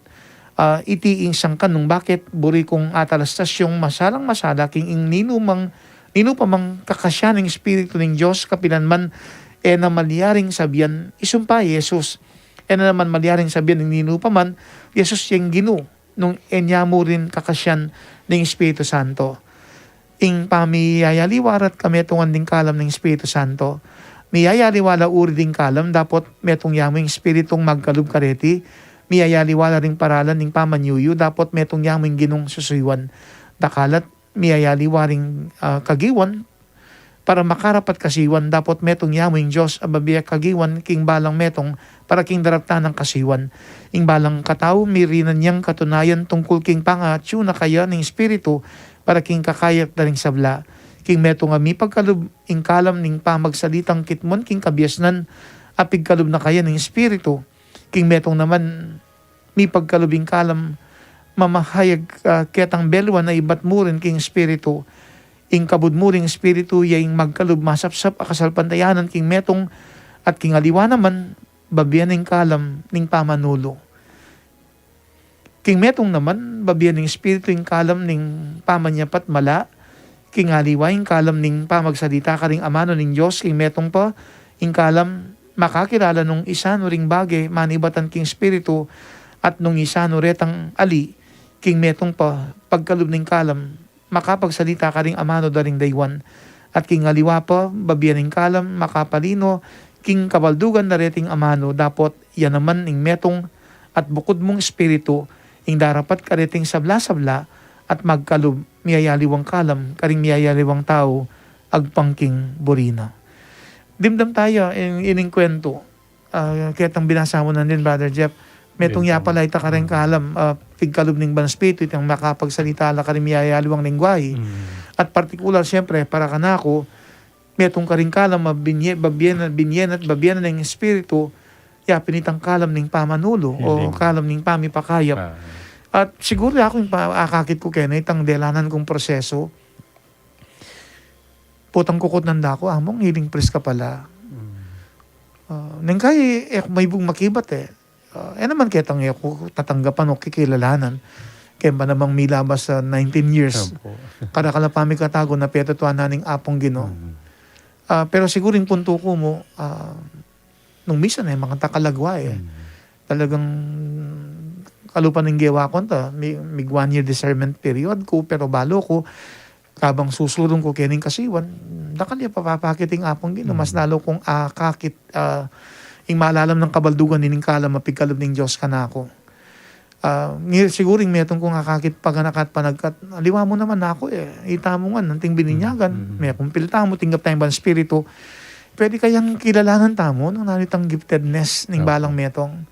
itiing sang kanong bakit buri kong atalastasyong masalang masala king ing nino pa mang kakasya ng espiritu ng Diyos kapilanman na malyaring sabihan isumpa Yesus na naman malyaring sabihan ng nino pa man Yesus yung Ginoo nung enya mo rin kakasyan ng Espiritu Santo. Ing pamiyayaliwarat kami tungan ding kalam ng Espiritu Santo. Miyayaliwala uri ding kalam, dapat metong yaming Espiritong magkalub kareti. Miyayaliwala ring paralan ng pamanyuyo, dapat metong yaming ginong susuywan. Dakalat miyayaliwaring kagiwan, para makarapat kasiwan, dapat metong yaming Diyos ababiya kagiwan, king balang metong, para king daraptan ng kasiwan. Ing balang katao, mirinan niyang katunayan tungkol king pangatyo na kaya ng Espiritu, para king kakayat na ring sabla. King metong ami pagkalub, ing kalam ning pamagsalitang kitmon, king kabiasnan, apig kalub na kaya ng Espiritu. King metong naman, mi pagkalubing kalam, mamahayag ketang belwa na ibat mo rin king Espiritu. Ing kabud mo ring Espiritu, yaing magkalub masapsap akasal pantayanan king metong, at king aliwa naman, babiyan ning kalam ning pamanulo. King metong naman, babiyan ning Espiritu ing kalam ning pamanyapat mala, king aliwa ing kalam ning pamagsalita ka ring amano ning Diyos, king metong pa, ing kalam makakilala nung isa no ring bagay, manibatan king Espiritu, at nung isa no retang ali, king metong pa, pagkalub ning kalam, makapagsalita ka ring amano daring daywan, at king aliwa pa, babiyan ning kalam, makapalino, king kabaldugan na reting amano, dapat yan naman ing metong, at bukod mong Espiritu, ing darapat ka reting sabla-sabla, at magkalub, miyayaliwang kalam, karing miyayaliwang tao, agpangking burina. Dimdam tayo, ining kwento. Kitang binasa mo na din, Brother Jeff. Metong yapalay ta ka rin kalam, pigkalub ning Espiritu, itang makapagsalita la ka rin miyayaliwang lingwahe. At partikular, siyempre, para ka na ako, metong ka rin kalam, babyen at babyen ng Espiritu, pinitang kalam ning pamanulo, o kalam ning pamipakayap. At siguro ako yung akakit ko kaya na itang delanan kong proseso, putang kukot nanda ko, among healing priest ka pala. Nang kaya, may bung makibat naman ketang ako tatanggapan o kikilalanan. Kaya ba namang milabas sa 19 years. Kada kalapami katago na petatuan na ning apong Ginoo. Pero siguro yung punto ko mo, nung misa na mga takalagwa talagang kalupan ng gewa ko may 1 year discernment period ko, pero balo ko, kabang susulong ko kining kasiwan, dakal niya papapakiting apong Ginoo, mas lalo kong kakit, ing malalam ng kabaldugan nining kalam, mapigkalab ng Diyos ka na ako. Siguro yung metong kong kakakit paganakat panagkat, aliwa mo naman na ako ita mo nga, nanting bininyagan, may kumpilta mo, tinggap tayong ban Espiritu, pwede kayang kilalanan tamo, nung nanitang giftedness ng balang metong.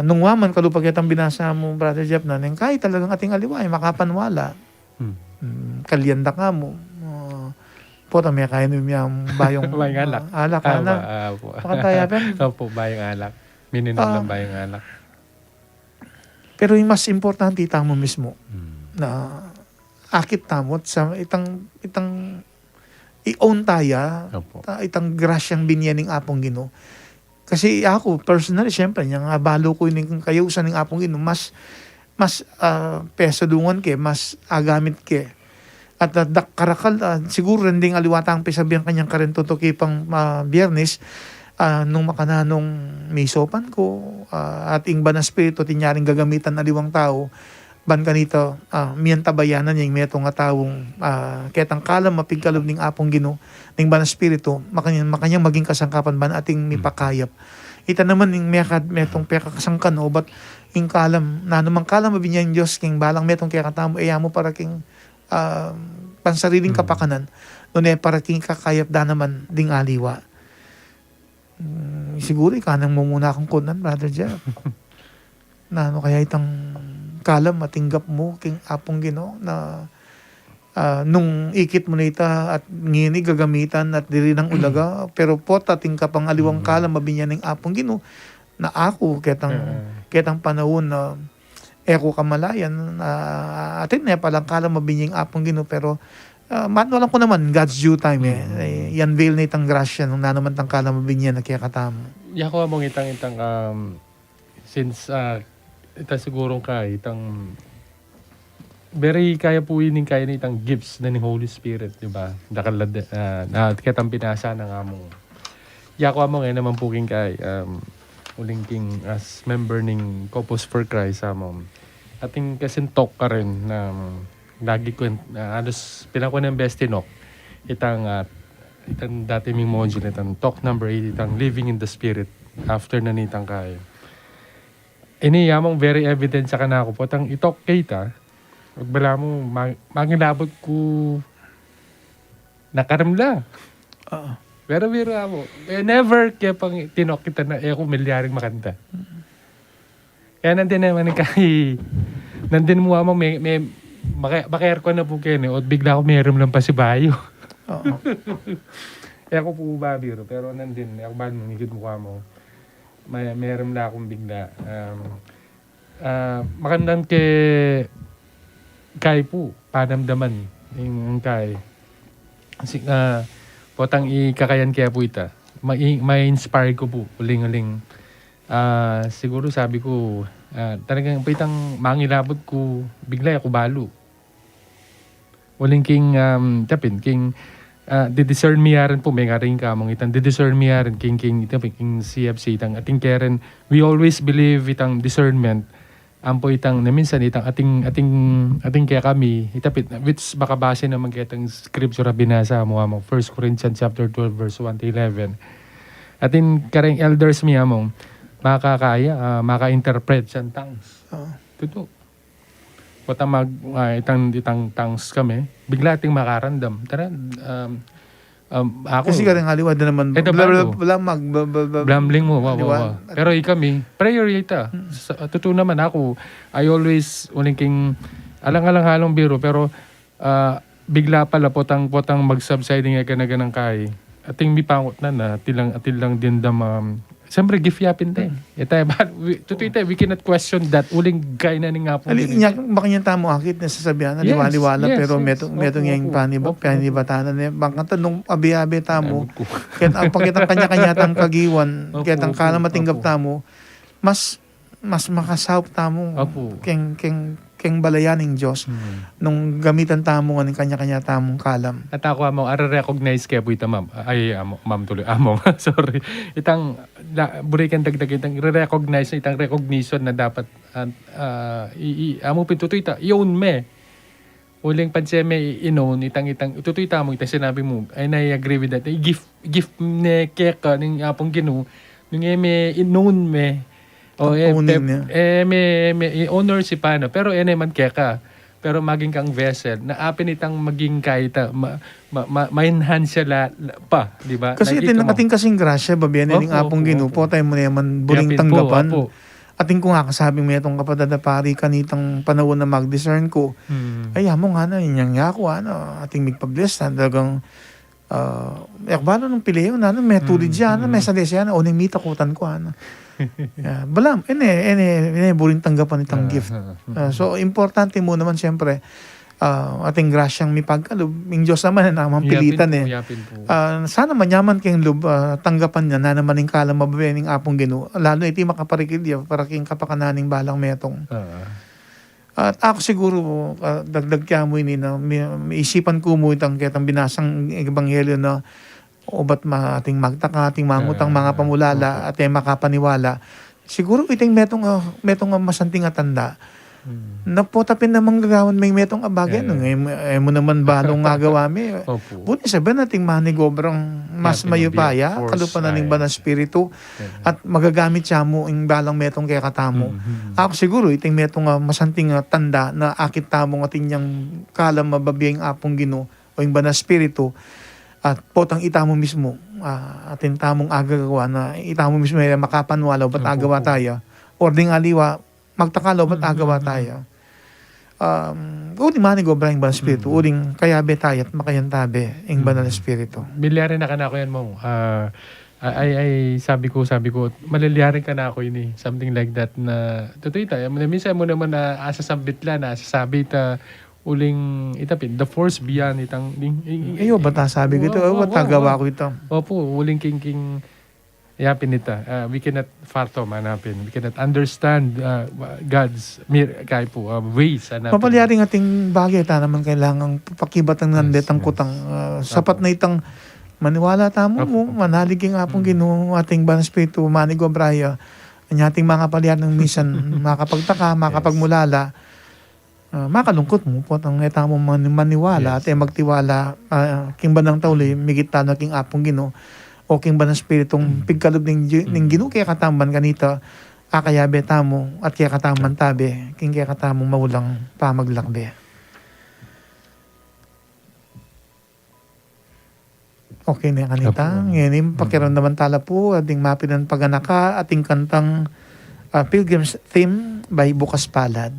Nung waman, kalupag yatang binasa mo, Brother Jeff, na kahit talagang ating aliwa, makapanwala. Kalyanda ka mo. Po, may kain yung bayong bayong alak. Alak ka na. Pakatayapan. Opo, bayong alak. Mininom lang bayong alak. Pero yung mas importante, tamo mismo, na akit tamot sa itang i-own taya, itang grasyang binyaning apong Ginoo. Kasi ako, personally, syempre, yung balo ko yung kayusan ng apong Ginoo, mas peso dungan ke, mas agamit ke. At karakal, siguro rending aliwatang pisabihan kanyang karentuto kipang Biyernes, nung makananong may sopan ko, at ingba na Espiritu, tinyaring gagamitan na liwang tao, ban kanito, miyan tabayanan yung metong nga taong, ketang kalam, mapigkalog ning apong Ginoo, ning ba na Espiritu, makanyang maging kasangkapan ban ating mipakayap. Ita naman yung metong pekakasangkan, ba't ing kalam, na namang kalam mabinyan Diyos, king balang metong kaya katamo, mo para king pansariling kapakanan, nune para king kakayap da naman ding aliwa. Siguro ikanang mo muna akong kunan, Brother Jeff. Na ano kaya itang kalam matinggap mo king apong Ginoo na nung ikit mo na ita at ngini gagamitan at diri ng ulaga, pero po tating kapang aliwang kalam mabinyan ng apong Ginoo na ako ketang panahon na eko kamalayan atin na palang kalam mabinyang apong Ginoo, pero manualan ko naman God's due time yan veil na itang grasya nung nanaman tang kalam mabinyan na kaya katamo. Yako among itang since ita sigurong itang very kaya po ining kaya ni itang gifts na ni Holy Spirit, di ba? Dakalad na kitang pinasa na nga mo. Yako among naman po king kay uling king as member ning Corpus for Christ among ating kasintok ka rin na lagi ko halos pinako ng bestinok itang dati ming module itang talk number 8 itang living in the spirit after na nitang kaya. Ini yamang very evident sa kanako po tang itok kita magbala mo mangilabot ko nakaramla. Pero biro mo never kaya pang tinok kita na ako milyaring makanta. Kaya nandun naman nandun mo mo may maka-air ko na po kayo o bigla ko meron lang pa si Bayo. Oo. Kaya ko po ba biro pero nandun ako ba nung higit mukha mo meron lang akong bigla. Makandang kay po panamdaman yung kay kasi potang ikakayan kaya po ita ma-inspire ko po uling-uling. Siguro sabi ko talagang pitang mangilabot ko bigla ako balo. Waling king tapin king di-discern mi yaran po may ngaring kamong itang di-discern mi yaran king tapin king CFC itang ating karen we always believe itang discernment ampo itang na minsan itang ating kaya kami itapit which baka base naman kaya itang scripture binasa mo 1 Corinthians chapter 12 verse 1 to 11 ating kareng elders mi among makakaya, maka-interpret sa tongues. Tuto. Pata itang tongues kami, bigla ating makarandam. Tara, ako. Kasi ka rin haliwad na naman. Blambling mo. Pero kami, prayer ita. Totoo naman ako, I always, uling alang-alang halong biro, pero bigla pala potang mag-subsiding ay ganang kay. Ating mipangot na, atilang din siyempre, gift yapin tayo. Tutoy tayo, we cannot question that. Uling gay na nga po. Makanya tamo akit na sasabihan na liwaliwala pero metong yung panibatanan niya. Bangkanta nung abi-abi tamo. Kaya ang pagkitang kanya-kanya tang kagiwan, kaya ang kalamatinggap tamo, mas makasawp tamo. Keng balayaning Diyos nung gamitan tamo ng kanya-kanya tamong kalam. At ako recognize kaya po ito ma'am. Ma'am tuloy. Sorry. Itang burikan dagdag itang recognize itang recognition na dapat amo pintutoy ita. Iyon me. Uling panseme inon itang itutoy tamo itang sinabi mo. I agree with that. Gift ne keka ning apong Ginoo nung me inon me. May honor si Pano. Pero man kaya ka. Pero maging kang vessel na apin itang maging kahit ma-enhance siya pa. Di ba? Kasi ating kasing grasya, babiyan ng apong ginupo, tayo mo naman buling tanggapan. Ating ko nga kasabing may itong kapadadapari kanitang panahon na mag-discern ko. Ay, mo nga na, inyang ako, ating migpabless, talagang yakbalo ng pileyo na, may tulid dyan, may sadesya na, uning mitakutan ko, balam, buring tanggapan itang gift. So, importante mo naman siyempre, ating grasyang may pagkalob. Yung Diyos naman na naman pilitan sana manyaman kayong loob, tanggapan niya na naman yung kalam mababening apong Ginoo. Lalo iti makaparikidya para kayong kapakananing balang metong. At ako siguro, dagdag kaya mo ini na may isipan ko mo itang kitang binasang ebanghelyo na o ba't ating magtaka, ating mangutang mga pamulala at makapaniwala. Siguro iting metong masanting atanda na po tapin namang gagawan may metong abagay mo naman balong ngagawa mi. Buti sabihin nating manigobrang mas mayupaya kalupan na ning banal spiritu at magagamit siya mo yung balang metong kaya katamo. Ako siguro iting metong masanting tanda na akit tamong ating yung kalam mababiyang apong Ginoo o yung banal spiritu at potang itamo mismo atin tamong agagawa na itamo mismo ay makapanwalaw ba't agawa tayo or ding aliwa magtakalaw ba't agawa tayo uling manigo brang banal spiritu uling kayabe tayo at makayantabe ang banal spiritu. Milyari na ka na ako yan mo ay sabi ko malilyarin ka na ako yun something like that na totoo tayo minsan mo naman na asasambit lang na asasabi ta uling itapin the force beyond itang ayo bata sabi ko ito tagawa ko ito uling king yapin ita we cannot fathom hanapin we cannot understand God's ways hanapin papalyaring ating bagay ta naman kailangang pakibat ang nandet ang kutang sapat na itang maniwala tamo mo manaliging apong Ginoo ating banal spiritu manigo braya ang ating mga palyar ng misan makapagtaka makapagmulala makalungkot mo po ang eta mo maniwala Yes. at magtiwala king banang tawli migit tano king apong Ginoo o king banang spiritong pigkalob ning Ginoo kaya katamban kanito kaya beta mo at kaya kataman tabi king kaya katamong maulang pamaglakbe. Okay na kanita. Ngayon, pakiramdaman tala po, ating mapinan paganaka, ating kantang Pilgrim's Theme by Bukas Palad.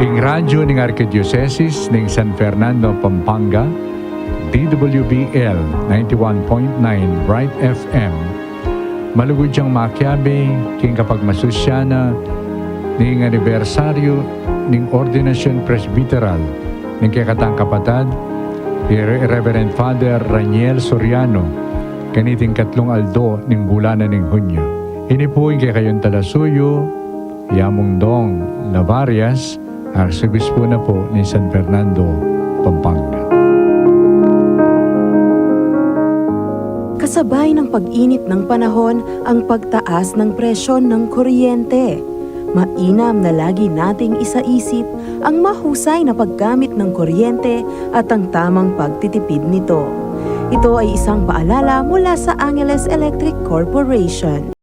Ing radyo ning Arkidiocese ning San Fernando, Pampanga, DWBL 91.9 Bright FM. Malugod siyang makiabi king kapag masusyana ning anibersaryo ning Ordinasyon Presbyteral ning kayakatang kapatad Reverend Father Raniel Soriano kaniting 3 aldo ning bulana ning Hunyo. Ini po kay kayon talasuyo Yamong Dong Lavarias, Arsobispo na po ni San Fernando, Pampanga. Kasabay ng pag-init ng panahon ang pagtaas ng presyon ng kuryente. Mainam na lagi nating isaisip ang mahusay na paggamit ng kuryente at ang tamang pagtitipid nito. Ito ay isang paalala mula sa Angeles Electric Corporation.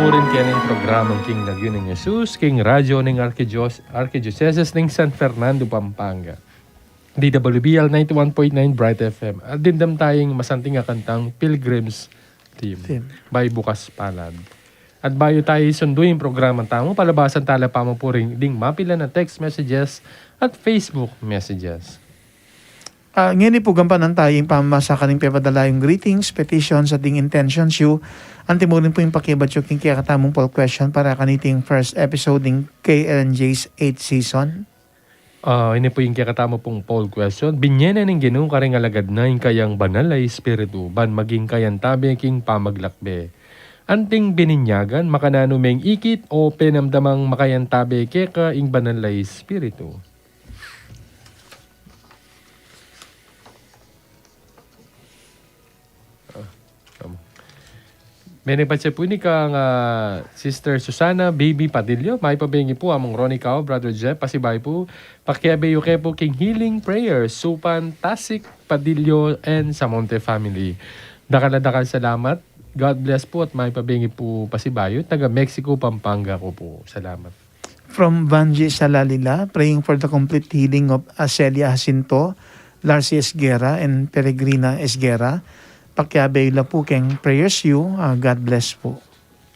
panapurin kaya ng programang King Lagyo ng Jesus, King Radyo ng Archdiocese ng San Fernando, Pampanga. DWBL 91.9 Bright FM. At dindam tayong masanting nga kantang Pilgrim's Theme by Bukas Palad. At bayo tayo sunduin programang tamo, palabasan tala pa mo po rin ding mapila na text messages at Facebook messages. Ngayon po gampanan tayo yung pamasa kaning pepadala yung greetings, petitions at ding intentions you. Antimurin po yung pakibat yung kaya katamong poll question para kaniting first episode ng KLNJ's 8th season. Ini po yung kakatamo pong poll question. Binyena ng Ginoo karing alagad na yung kayang banal ay espiritu, ban maging kayang tabi king pamaglakbe. Anting bininyagan, makanano meng ikit o penamdamang makayang tabi keka ing banal ay espiritu. Menipatse po ni kang Sister Susana Baby Padillo. May pabengi po among Ronnie Cao, Brother Jeff, pasibay po. Pakiabeyo ke po king healing prayers, Supan, Tasik, Padillo, and Samonte family. Dakal salamat. God bless po at may pabengi po pasibayo. Taga Mexico, Pampanga ko po. Salamat. From Vanji Salalila, praying for the complete healing of Acelia Jacinto, Larcy Esguera, and Peregrina Esguera. Pakiabay po keng prayers you. God bless po.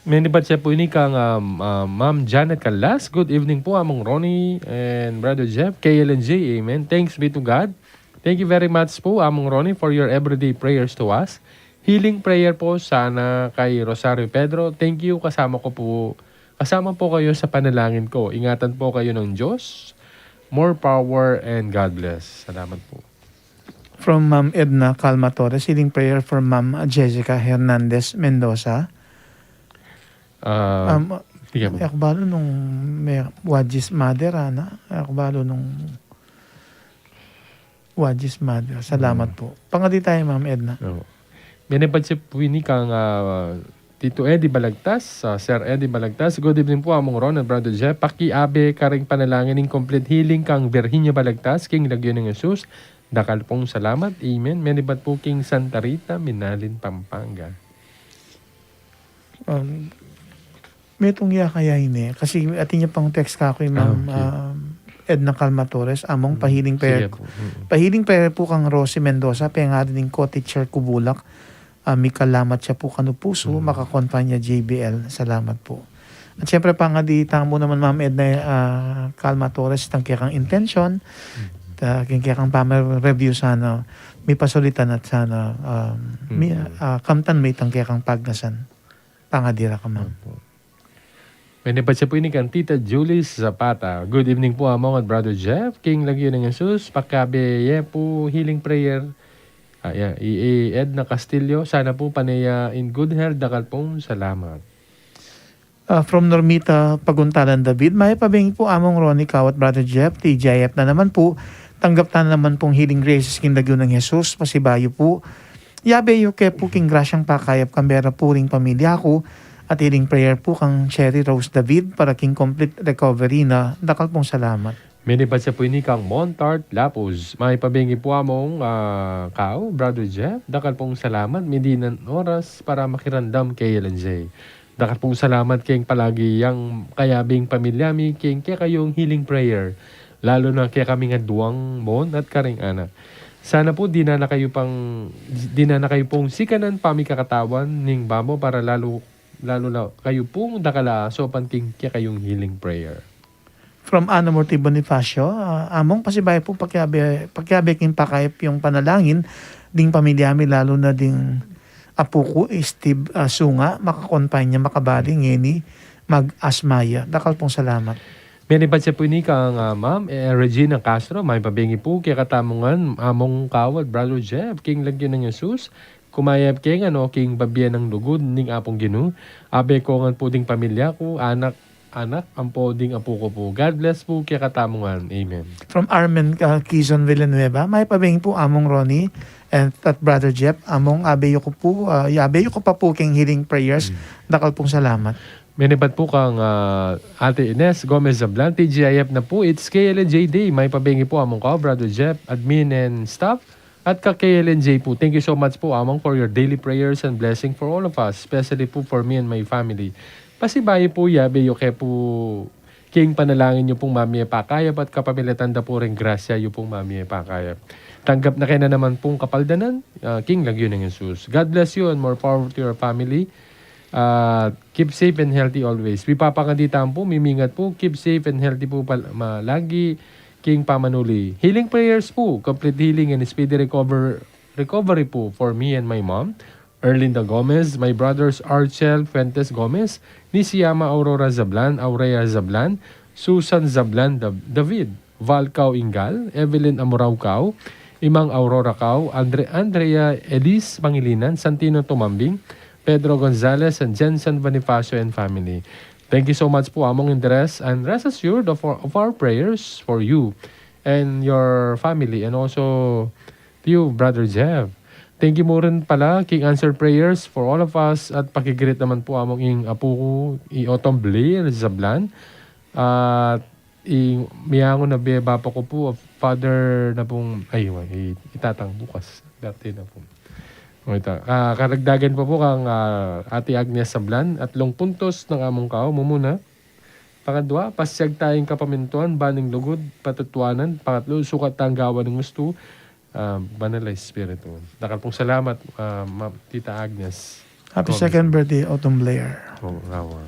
Menibat siya po ini kang Ma'am Janet Calas. Good evening po among Ronnie and Brother Jeff. KLNJ, amen. Thanks be to God. Thank you very much po among Ronnie for your everyday prayers to us. Healing prayer po sana kay Rosario Pedro. Thank you. Kasama po kayo sa panalangin ko. Ingatan po kayo ng Diyos. More power and God bless. Salamat po. From Ma'am Edna Calma Torres, healing prayer for Ma'am Jessica Hernandez Mendoza. Sige mo. Akbalo nung may Wajis Mother, akbalo nung Wajis Mother. Salamat po. Pangadi tayo, Ma'am Edna. Binipad siya po ini kang Tito Eddie Balagtas, Sir Eddie Balagtas. Good evening po among Ron and Brother Jeff. Pakiabe karing panalangin ng complete healing kang Virginia Balagtas, King Lagyo ng Jesus. Dakal pong salamat. Amen. Menibat po King Santa Rita, Minalin, Pampanga. May itong kaya ini. Kasi atin niya pang text ka ako yung Ma'am Edna Calma Torres. Among pahiling prayer. Pahiling prayer po kang Rosie Mendoza. Pengari ng co-teacher Kubulak. May kalamat siya po kanupuso. Makakompanya JBL. Salamat po. At syempre pangadi mo naman Ma'am Edna Calma Torres. Tangkya kang intention. Kaya kang review sana may pasulitan at sana kamtan may tangkaya kang pagnasan pangadira ka man. May siya po ini kang Tita Julie Zapata. Good evening po among at Brother Jeff, King Lagyo ng Jesus. Pagkabe po healing prayer. Edna Castillo. Sana po panaya in good health. Dakal pong salamat. From Normita Paguntalan David, may pabingi po among Ronnie Cao at Brother Jeff. TJF na naman po. Tanggap na naman pong healing graces king Lagyo ng Jesus. Pasibayo po. Yabeyo ke po king grasyang pakayap kambera po ring pamilya ko. At healing prayer po kang Cherry Rose David para king complete recovery na. Dakal pong salamat. Minipat siya po ini kang Montart Lapuz. May pabingi po among Cao, Brother Jeff. Dakal pong salamat. Medinan oras para makirandam kay LNJ. Dakal pong salamat king palagi yang kayabing pamilyami king kaya kayong healing prayer. Lalo na kaya kami nga duwang mon at karing anak. Sana po di na kayo pong sikanan pamikakatawan ning bamo para lalo na kayo pong dakala sopan king kaya kayong healing prayer. From Ana Morti Bonifacio, among pasibay po pakiabe king pakayap yung panalangin ding pamilyami lalo na ding apo ko Steve Sunga makakompanya makabaling ngeni mag-asmaya. Dakal pong salamat. Menipat siya po ini kang Ma'am Regina Castro. May pabingi po kaya katamungan among kawad Brother Jeff, King Lagyo ng Jesus. Kumayab king king babiyan ng lugod ning apong Ginoo. Abe ko ngan po ding pamilya ko, anak, ang po ding apo ko po. God bless po kaya katamungan. Amen. From Armen Quezon Villanueva, may pabingi po among Ronnie and at Brother Jeff. Among abeyo ko pa po king healing prayers. Dakal pong salamat. Menipat po kang Ate Ines Gomez Zablan, TGIF na po. It's KLNJ Day. May pabingi po among ka, Brother Jeff, admin and staff. At ka KLNJ po. Thank you so much po among for your daily prayers and blessing for all of us. Especially po for me and my family. Pasibayo po yabe yo kay po king panalangin niyo pong mami pakayap at kapamilatan da po rin grasya yo pong mami pakayap. Tanggap na kayo na naman pong kapaldanan, King Lagyo ng Jesus. God bless you and more power to your family. Keep safe and healthy always. Pipapanganditan po, mimingat po, keep safe and healthy po lagi. King Pamanuli. Healing prayers po, complete healing and speedy recovery po for me and my mom. Erlinda Gomez, my brothers Archel Fuentes Gomez, Nisiama Aurora Zablan, Aurea Zablan, Susan Zablan David, Valcao Ingal, Evelyn Amorao Cao, Imang Aurora Cao, Andrea Elise Pangilinan, Santino Tumambing, Pedro Gonzalez, and Jensen Bonifacio and family. Thank you so much po among interest and rest assured of our prayers for you and your family and also to you, Brother Jeff. Thank you mo rin pala, King Answered Prayers for all of us at pakigreet naman po among ing apo ko, Otong Blair Zablan. At miyango na beba pa ko po, father na pong, itatang bukas. Dati na po. Karagdagan pa po kang Ate Agnes Sablan at long puntos ng among kao, mumuna. Pangadwa, pasyag tayong kapamintuan, baning lugod, patutuanan. Pangatlo, sukat tanggawan ng gusto. Banal Espiritu. Dakal pong salamat, Tita Agnes. Happy second birthday, Autumn Blair. Rawa.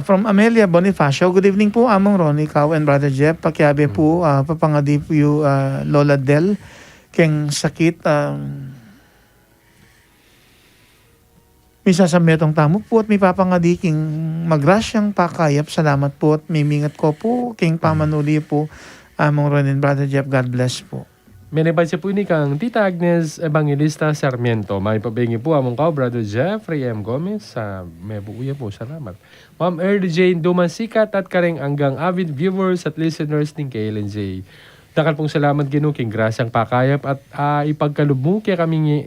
From Amelia Bonifacio, good evening po, Among Ronnie, Kao, and Brother Jeff. Pakiabe po, papangadi po yung Lola Del, keng sakit, misa sa metong tamo po at may papangadi king magrasyang pakayap. Salamat po at mimingat ko po, king pamanuli po, Among Ronnie and Brother Jeff. God bless po. Minibad siya po ni kang Tita Agnes Evangelista Sarmiento. May pabingi po among kao, Brother Jeffrey M. Gomez. May buuya po, salamat. Ma'am Early Jane Dumasikat at karing anggang avid viewers at listeners ng KLNJ. Dakal pong salamat ginuking grasyang pakayap at ipagkalubo kaya kami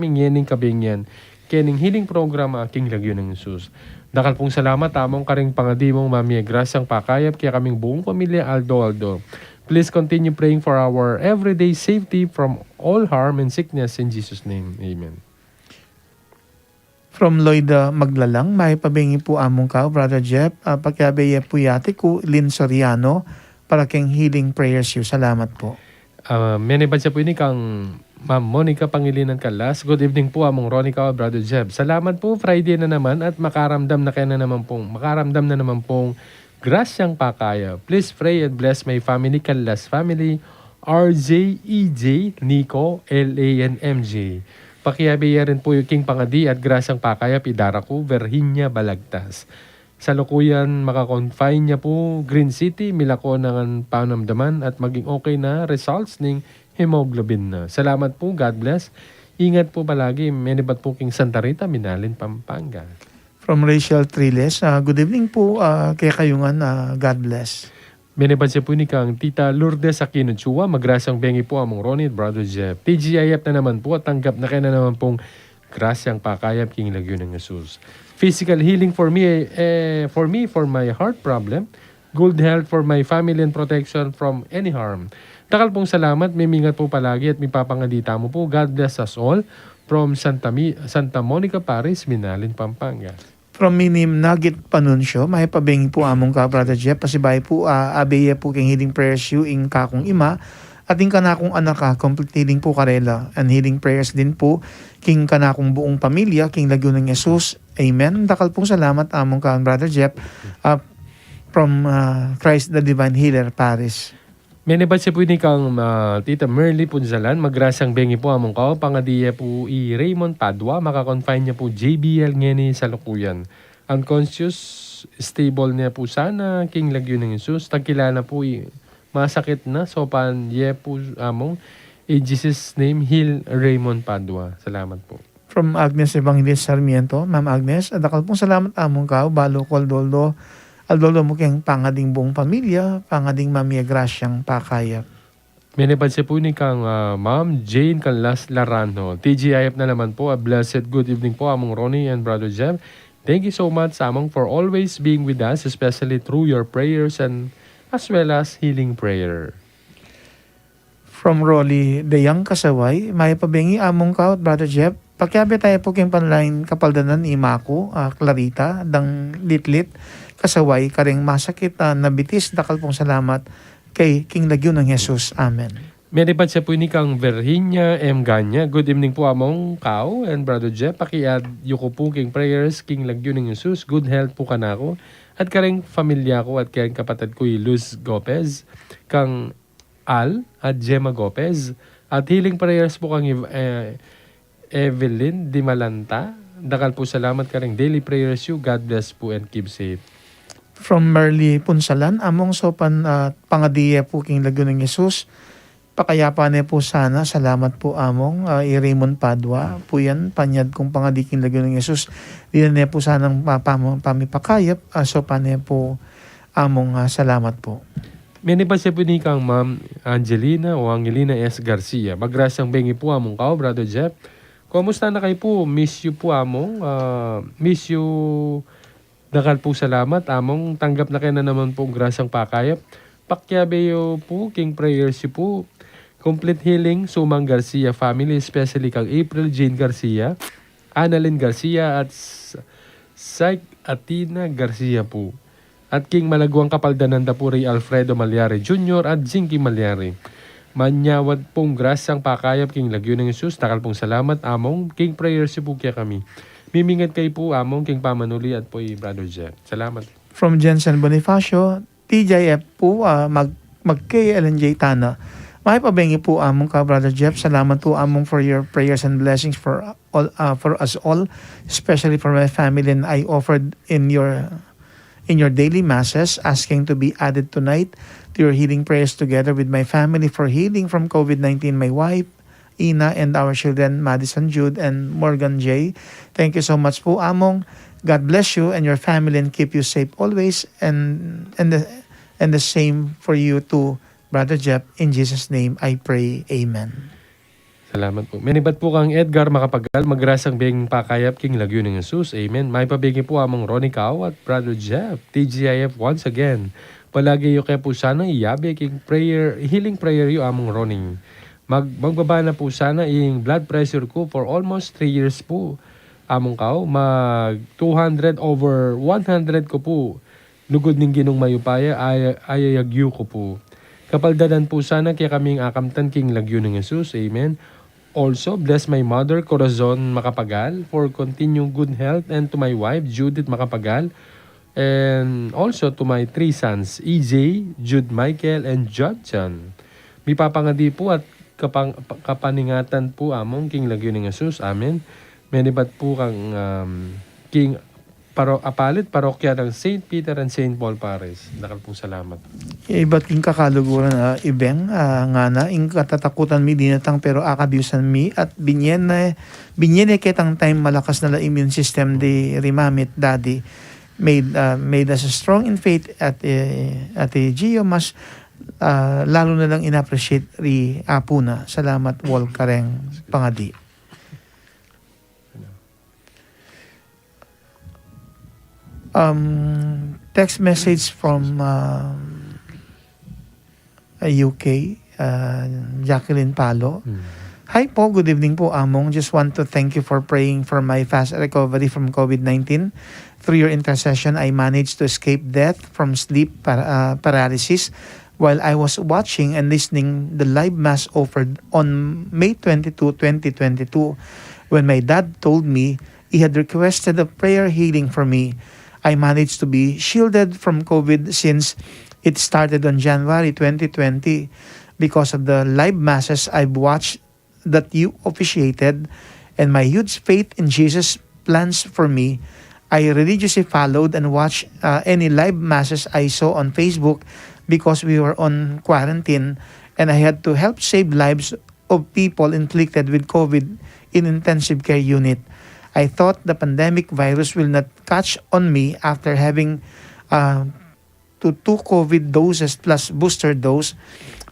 nyening kabingyan. Kening healing program King Lagyo ng Jesus. Dakal pong salamat among karing pangadimong mami grasyang pakayap kaya kaming buong pamilya Aldo. Please continue praying for our everyday safety from all harm and sickness in Jesus' name. Amen. From Lloyda Maglalang, may pabingi po among kao, Brother Jeff. Pagkabaya po yate ko, Lynn Soriano, para keng healing prayers you. Salamat po. Minibad siya po ini kang Ma'am Monica Pangilinan Kalas. Good evening po among Ronica, Brother Jeff. Salamat po, Friday na naman at makaramdam na naman pong grasyang pakaya. Please pray and bless my family, Kalas family, RJ, EJ, Nico, LA, and MJ. Pakiabaya rin po yung King Pangadi at grasyang pakaya, Pidaraku, Virginia, Balagtas. Sa lukuyan, makakonfine niya po Green City, Milako ng panamdaman at maging okay na results ng hemoglobin na. Salamat po, God bless. Ingat po palagi, menibat po King Santa Rita, Minalin, Pampanga. From Rachel Triles, good evening po kay Kayungan, God bless. Minibad siya po ni kang Tita Lourdes Aquino Chua, magrasyang bengi po among Ronnie at Brother Jeff. TGIF na naman po at tanggap na kayo na naman pong grasyang pakayap King Lagyo ng Jesus. Physical healing for me, for my heart problem. Good health for my family and protection from any harm. Takal pong salamat, mimingat po palagi at mipapangadita mo po. God bless us all. From Santa Monica, Paris, Minalin, Pampanga. From Minim Nugget Panunsyo, may pabingi po among ka, Brother Jeff. Pasibay po, abeya po keng healing prayers you ing kakong ima. At ing kanakong anak ka, complete healing po karela. And healing prayers din po, king kanakong buong pamilya, King Lagyo ng Jesus. Amen. Dakal pong salamat among ka, Brother Jeff. From Christ the Divine Healer, Paris. Minibad siya po ni kang Tita Merly Punzalan, magrasyang bengi po among kao, pangadiya po Raymond Padua, makakonfine niya po JBL ngeni sa lukuyan. Unconscious, stable niya po sana, King Lagyo ng Jesus, tagkilala po masakit na, so ye po among, in Jesus' name, heal Raymond Padua. Salamat po. From Agnes Evangelista Sarmiento, Ma'am Agnes, adakal pong salamat among kao, balo ko Aldolo mo keng pangading buong pamilya, pangading Mamia Grasyang pakayap. Minibad siya po ni kang Ma'am Jane Canlas Larano. TGIF na naman po. A blessed good evening po among Ronnie and Brother Jeff. Thank you so much among for always being with us, especially through your prayers and as well as healing prayer. From Rolly Deyang Kasaway, may pabingi among ka, Brother Jeff, Pakiabi tayo po kayong panlain kapaldanan imako, Clarita, dang litlit, kasaway, karing masakit na bitis, dakal pong salamat kay King Lagyo ng Jesus. Amen. Meripat siya po ni Kang Virginia M. Ganya. Good evening po among Kao and Brother Jeff. Pakiad yuko po king prayers, King Lagyo ng Jesus. Good health po kanako. At karing familia ko at karing kapatid ko Luz Gopez, Kang Al at Gemma Gopez. At healing prayers po kang Evelyn Dimalanta. Dakal po salamat karing daily prayers you. God bless po and keep safe. From Merly Punsalan, among sopan pangadiya po king Lagyo ng Jesus. Pakayapa niya po sana. Salamat po among Raymond Padua. Po yan, panyad kong pangadiking Lagyo ng Jesus. Diyan niya po sanang pamipakayap. So pa niya po among salamat po. Menipa siya po ni Kang Ma'am Angelina o Angelina S. Garcia. Magrasang bengi po among Kao, Brother Jeff. Kumusta na kayo po? Miss you po among. Miss you. Dakal po salamat among. Tanggap na kayo na naman po grasang pakayap. Pakyabeyo po, King Prayers you po. Complete healing, Sumang Garcia family, especially kang April Jane Garcia, Annalyn Garcia at Syke Atina Garcia po. At King Malaguang Kapaldanan po Ray Alfredo Malyari Jr. at Zinky Malyari. Manyawad pong grasang pakayap King Lagyo ng Jesus. Takal pong salamat among King Prayers you po kaya kami. Mimingat kayo po among King Pamanuli at po Brother Jeff. Salamat. From Jensen Bonifacio, TJF po, mag-KLNJ Tana. May pabengi po among ka, Brother Jeff. Salamat po among for your prayers and blessings for us all, especially for my family. And I offered in your daily masses, asking to be added tonight to your healing prayers together with my family for healing from COVID-19. My wife, Ina, and our children, Madison Jude and Morgan J. Thank you so much po among. God bless you and your family and keep you safe always. And the same for you too, Brother Jeff. In Jesus' name, I pray. Amen. Salamat po. Menibat po kang Edgar Makapagal, magrasang beng pakayap King Lagyo ng Jesus. Amen. May pabigi po among Ronnie Cao at Brother Jeff. TGIF once again. Palagi yung kaya po sana iyabi King prayer, healing prayer yung among Ronnie. Magbaba na po sana yung blood pressure ko for almost 3 years po. Among Cao, mag 200 over 100 ko po. Lugod ng ginong mayupaya, ayayagyo ko po. Kapaldanan po sana kaya kaming akamtan King Lagyo ng Jesus. Amen. Also, bless my mother, Corazon Makapagal, for continued good health, and to my wife, Judith Makapagal, and also to my 3 sons, EJ, Jude Michael, and Johnson. May papangadi po at kapaningatan po among King Lagyo ng Jesus. Amen. Menibat po kang King Apalit, parokya ng St. Peter and St. Paul Parish. Nakal pong salamat. Iba't king kakaluguran ibeng nga na ing katatakutan mi dinatang pero akabiusan mi at binyene ketang time malakas na la immune system di rimamit daddy made us strong in faith at Gio mas lalo na lang inappreciate ri apuna. Salamat wal kareng pangadi. Text message from UK, Jacqueline Palo. Hi po, good evening po among. Just want to thank you for praying for my fast recovery from COVID-19. Through your intercession, I managed to escape death from sleep paralysis while I was watching and listening the live mass offered on May 22, 2022 when my dad told me he had requested a prayer healing for me. I managed to be shielded from COVID since it started on January 2020 because of the live masses I've watched that you officiated and my huge faith in Jesus' plans for me. I religiously followed and watched any live masses I saw on Facebook because we were on quarantine and I had to help save lives of people inflicted with COVID in intensive care unit. I thought the pandemic virus will not catch on me after having 2 COVID doses plus booster dose.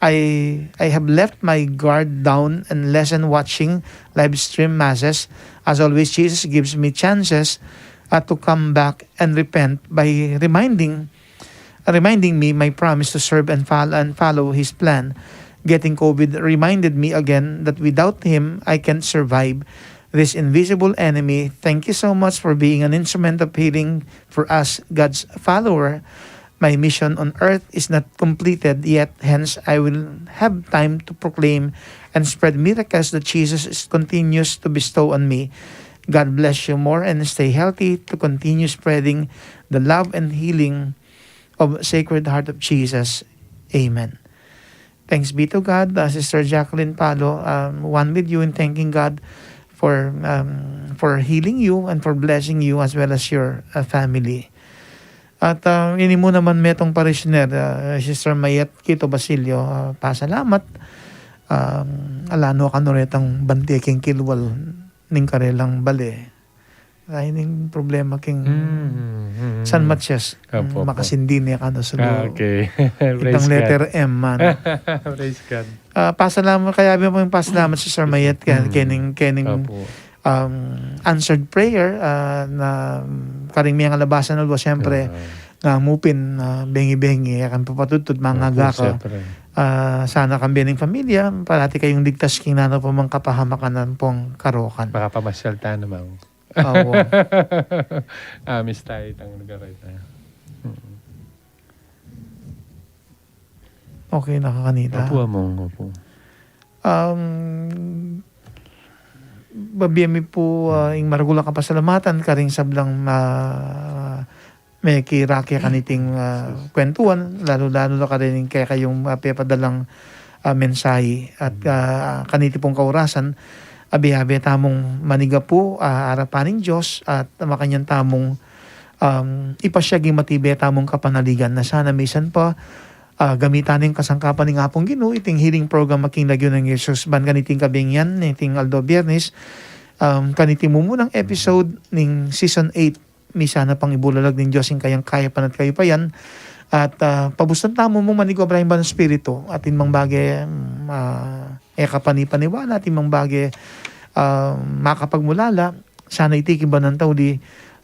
I have left my guard down and lessened watching live stream masses. As always, Jesus gives me chances to come back and repent by reminding me my promise to serve and follow His plan. Getting COVID reminded me again that without Him, I can't survive. this invisible enemy. Thank you so much for being an instrument of healing for us, God's follower. My mission on earth is not completed yet, hence I will have time to proclaim and spread miracles that Jesus continues to bestow on me. God bless you more and stay healthy to continue spreading the love and healing of Sacred Heart of Jesus. Amen. Thanks be to God, Sister Jacqueline Palo, one with you in thanking God for healing you and for blessing you as well as your family. At ini mo naman metong parishioner, Sister Mayet Kito Basilio, pasalamat. Alano ka noretang banti king kilwal ning karelang bale. Ay ning problema king San Matias, makasindi niya ka no sulo. Okay. Itang letter M man. Praise God. Pasalamat, kaya mo yung pasalamat si Sir Mayet kening answered prayer na karing miyang alabasan ulo siyempre nga mupin bengi-bengi akan papatutod mga gaka sana kami ng pamilya parati kayong ligtas king nano po mga kapahamakan pong karokan baka pamasyal tayo naman oo miss tayo itang lugar tayo okay nakakanita opo among opo babiyami po yung maragula ka pasalamatan karing sablang may kiraki kaniting kwentuhan lalo-lalo na karining kaya kayong pepadalang mensahe at kaniti pong kaurasan abi-abi tamong maniga po arapaning Diyos at makanyang tamong ipasyaging matibay tamong kapanaligan na sana misan pa gamitan ng kasangkapan ng Apong Ginoo iting healing program making lagyo ng Jesus ban kaniting kabing yan iting Aldo Biyernes kaniting mo munang episode ng season 8 misana pang ibulalag ng Diyos yung kayang kaya panat kayo pa yan at pabustan tamo mo manigo Abraham ba ng Espiritu at inmang bagay kapanipaniwala at inmang bagay makapagmulala sana itikin ba ng tawdi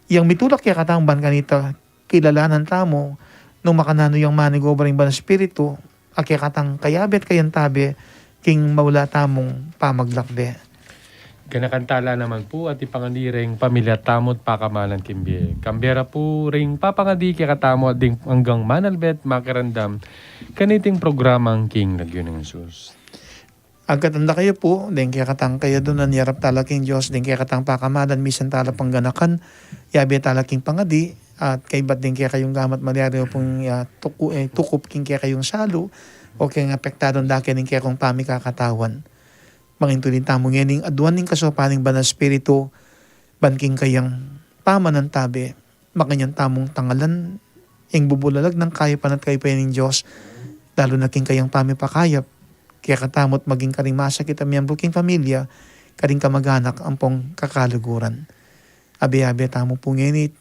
yung mitulak kaya katang ban kanita kilalanan tamo nung makanano yung manigobering ba ng Espiritu, akikatang kayabet kayan tabi, king maula tamong pamaglakbe. Ganakantala naman po at ipanganireng pamilya tamot pakamalan kimbi. Kambera po ring papangadi kikatamo at ding hanggang manalbet makarandam kaniting programang King Lagyo ng Jesus. Agkatanda kayo po, din kikatang kayo doon nanyarap talaking Diyos, din kikatang pakamalan, misan tala pangganakan, yabi talaking pangadi, at kay ba't din kaya kayong gamat malyari pong tukup king kaya kayong salo o kaya apektadong dake ning kaya kong pamikakatawan. Mangintulin tamong yaning aduan ning kasopaning banal Espiritu banking kayang pamanan tabi makanyang tamong tangalan ing bubulalag ng kaya panat kayo pa ning Diyos lalo na king kayang pamipakayap kaya katamot maging karing masakit ang miyambro king pamilya karing kamag-anak ang pong kakaluguran. Abi-abi tamo po ngenit,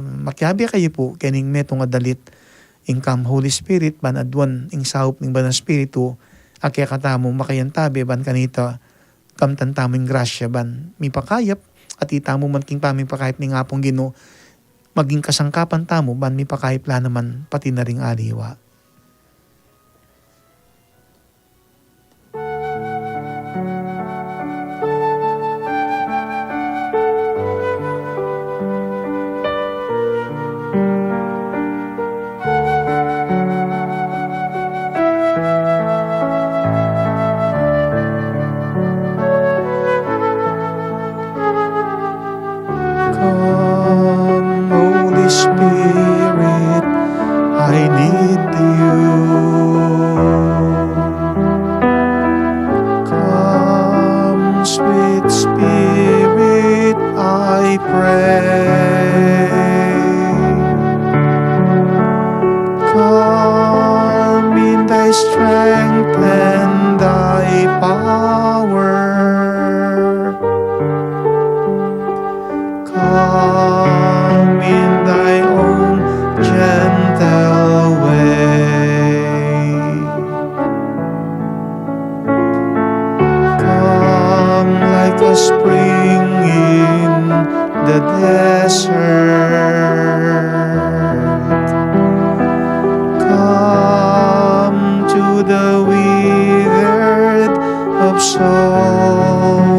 makyabi kayo po, kening metong adalit, ingkam Holy Spirit, ban adwan, ing saup, ing banang Espiritu, akya katamo, makayantabi, ban kanita, kamtantaming grasya, ban mipakayap, at itamo man king paming pakayap ni ngapong Ginoo, maging kasangkapan tamo, ban mipakayap la naman, pati na ring aliwa. Spirit, I need you. Come, sweet Spirit, I pray. Come in thy strength and thy power. Come in thy own gentle way. Come like a spring in the desert. Come to the withered of soul.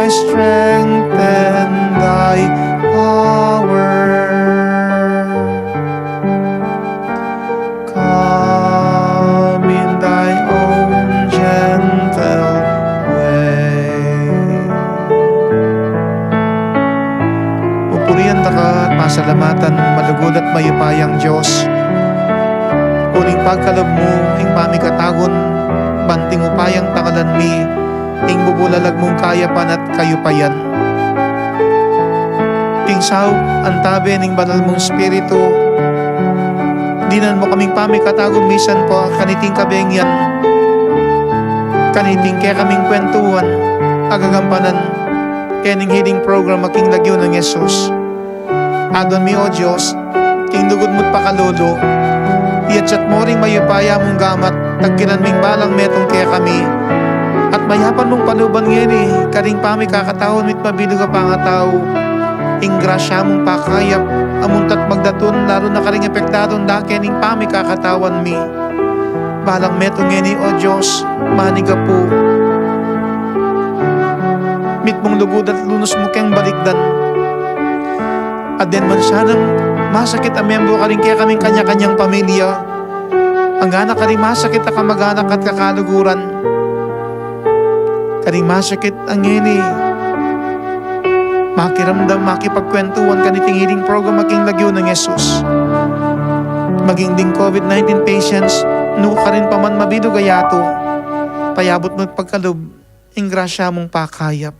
thy strength and thy power. Come in thy own gentle way. Pupurihan ka at masalamatan, malugod at mayupayang Diyos. Kuning pagkalob mo, ing pamikatagon, banting upayang tangalan mi, ing bubulalag mong kayapan at kayupayan. Ing saw, antabe ning banal mong spirito, dinan mo kaming pamikatagon misan po, kaniting kabengyan, kaniting kaya kaming kwentuhan, agagampanan, kening healing program aking lagyo ng Yesus. Adon mi o Diyos, king lugod mo't pakalolo, iyat mo ring mayupaya mong gamat, tagkinan ming balang metong kaya kami, at mayapan mong panuban ngayon karing pami kakataon mit mabilog ka pangatao, ing grasya mong pakayap, amuntat magdatun, laro na karing epektadon dakening pami kakatawan mi. Balang metong ngayon o Diyos, maniga po, mit mong lugod at lunos mo kayang balikdan, at den man sanang masakit ang membro ka rin kaya kaming kanya-kanyang pamilya. Ang anak ka rin masakit na kamag-anak at kakaluguran. Karing masakit ang ngini. Makiramdam, makipagkwentuhan kaniting healing program aking lagyo ng Yesus. Maging ding COVID-19 patients, no ka rin paman mabido gayato. Payabot mo pagkalob, ing grasya mong pakayap.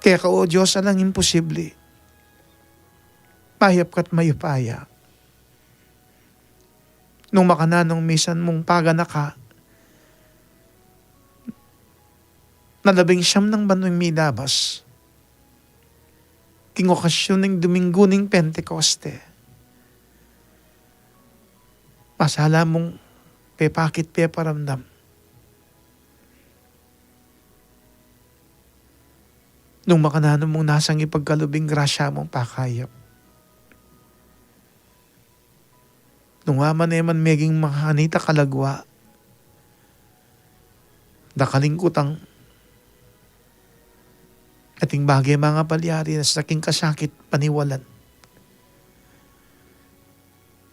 Kaya ka o Diyos, alang imposible. Payap ka't mayupaya. Nung makananong misan mong pagana ka, na 11 ng banwing milabas, king okasyon ng Domingo ng Pentecoste, pasala mong pepakit peparamdam. Nung makananong mong nasang ipagkalubing grasya mong pakayap, nung aman eman meging makanita kalagwa, nakalingkutang ating bagay mga palyari na sa aking kasakit paniwalan.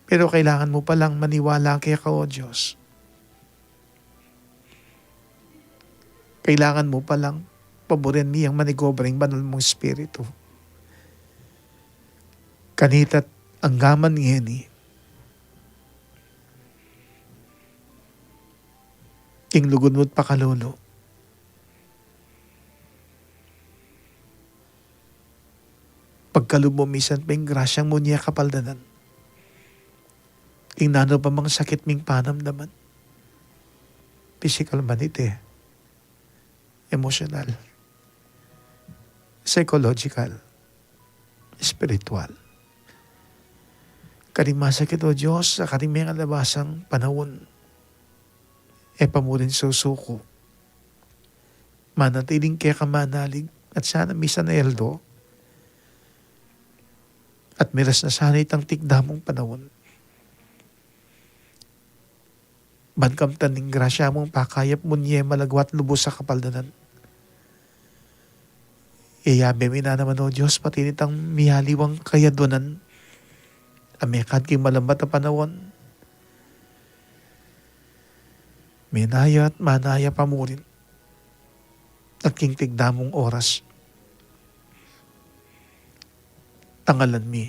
Pero kailangan mo palang maniwala kaya ka o Diyos. Kailangan mo palang paborin niyang manigobring banal mong spirito. Kanita't ang gaman ngeni, king lugod mo't pakalolo. Pagkalub mo misan ping grasyang mo niya kapaldanan. King nano pa mang sakit ming panamdaman. Physical man ito emotional, psychological, spiritual. Karing masakit o Diyos sa karing may alabasang panahon, pamurin susuko. Manatiling kaya kamanalig at sana misa na eldo at miras na sana itang tikdamong panahon. Bankamtan ng grasya mong pakayap mo niya malagwat lubos sa kapaldanan. Iyabe mi na naman o Diyos pati nitang mihaliwang kayadunan. Amikad king malambat na panahon. Minaya at manaya pamurin. At king tigdamong oras. Tangalan mi.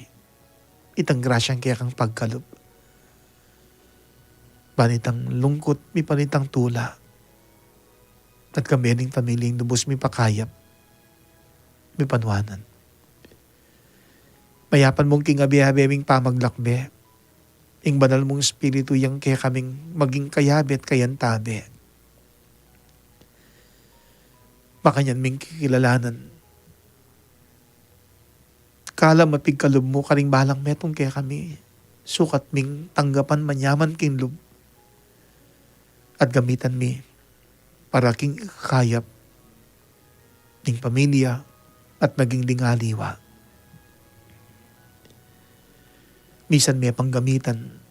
Itang grasyang kaya kang pagkalub. Panitang lungkot mi panitang tula. At kamining pamiling lubos mi pakayap. Mi panwanan. Mayapan mong kingabi-habeming pamaglakbe. Ing banal mong espiritu yang kaya kaming maging kayabet kayantabe. Makanyan ming kikilalanan. Kala mapigkalub mo karing balang metong kaya kami. Sukat ming tanggapan manyaman king lub. At gamitan mi para king kayap ning pamilya at maging dingaliwa. Misan may panggamitan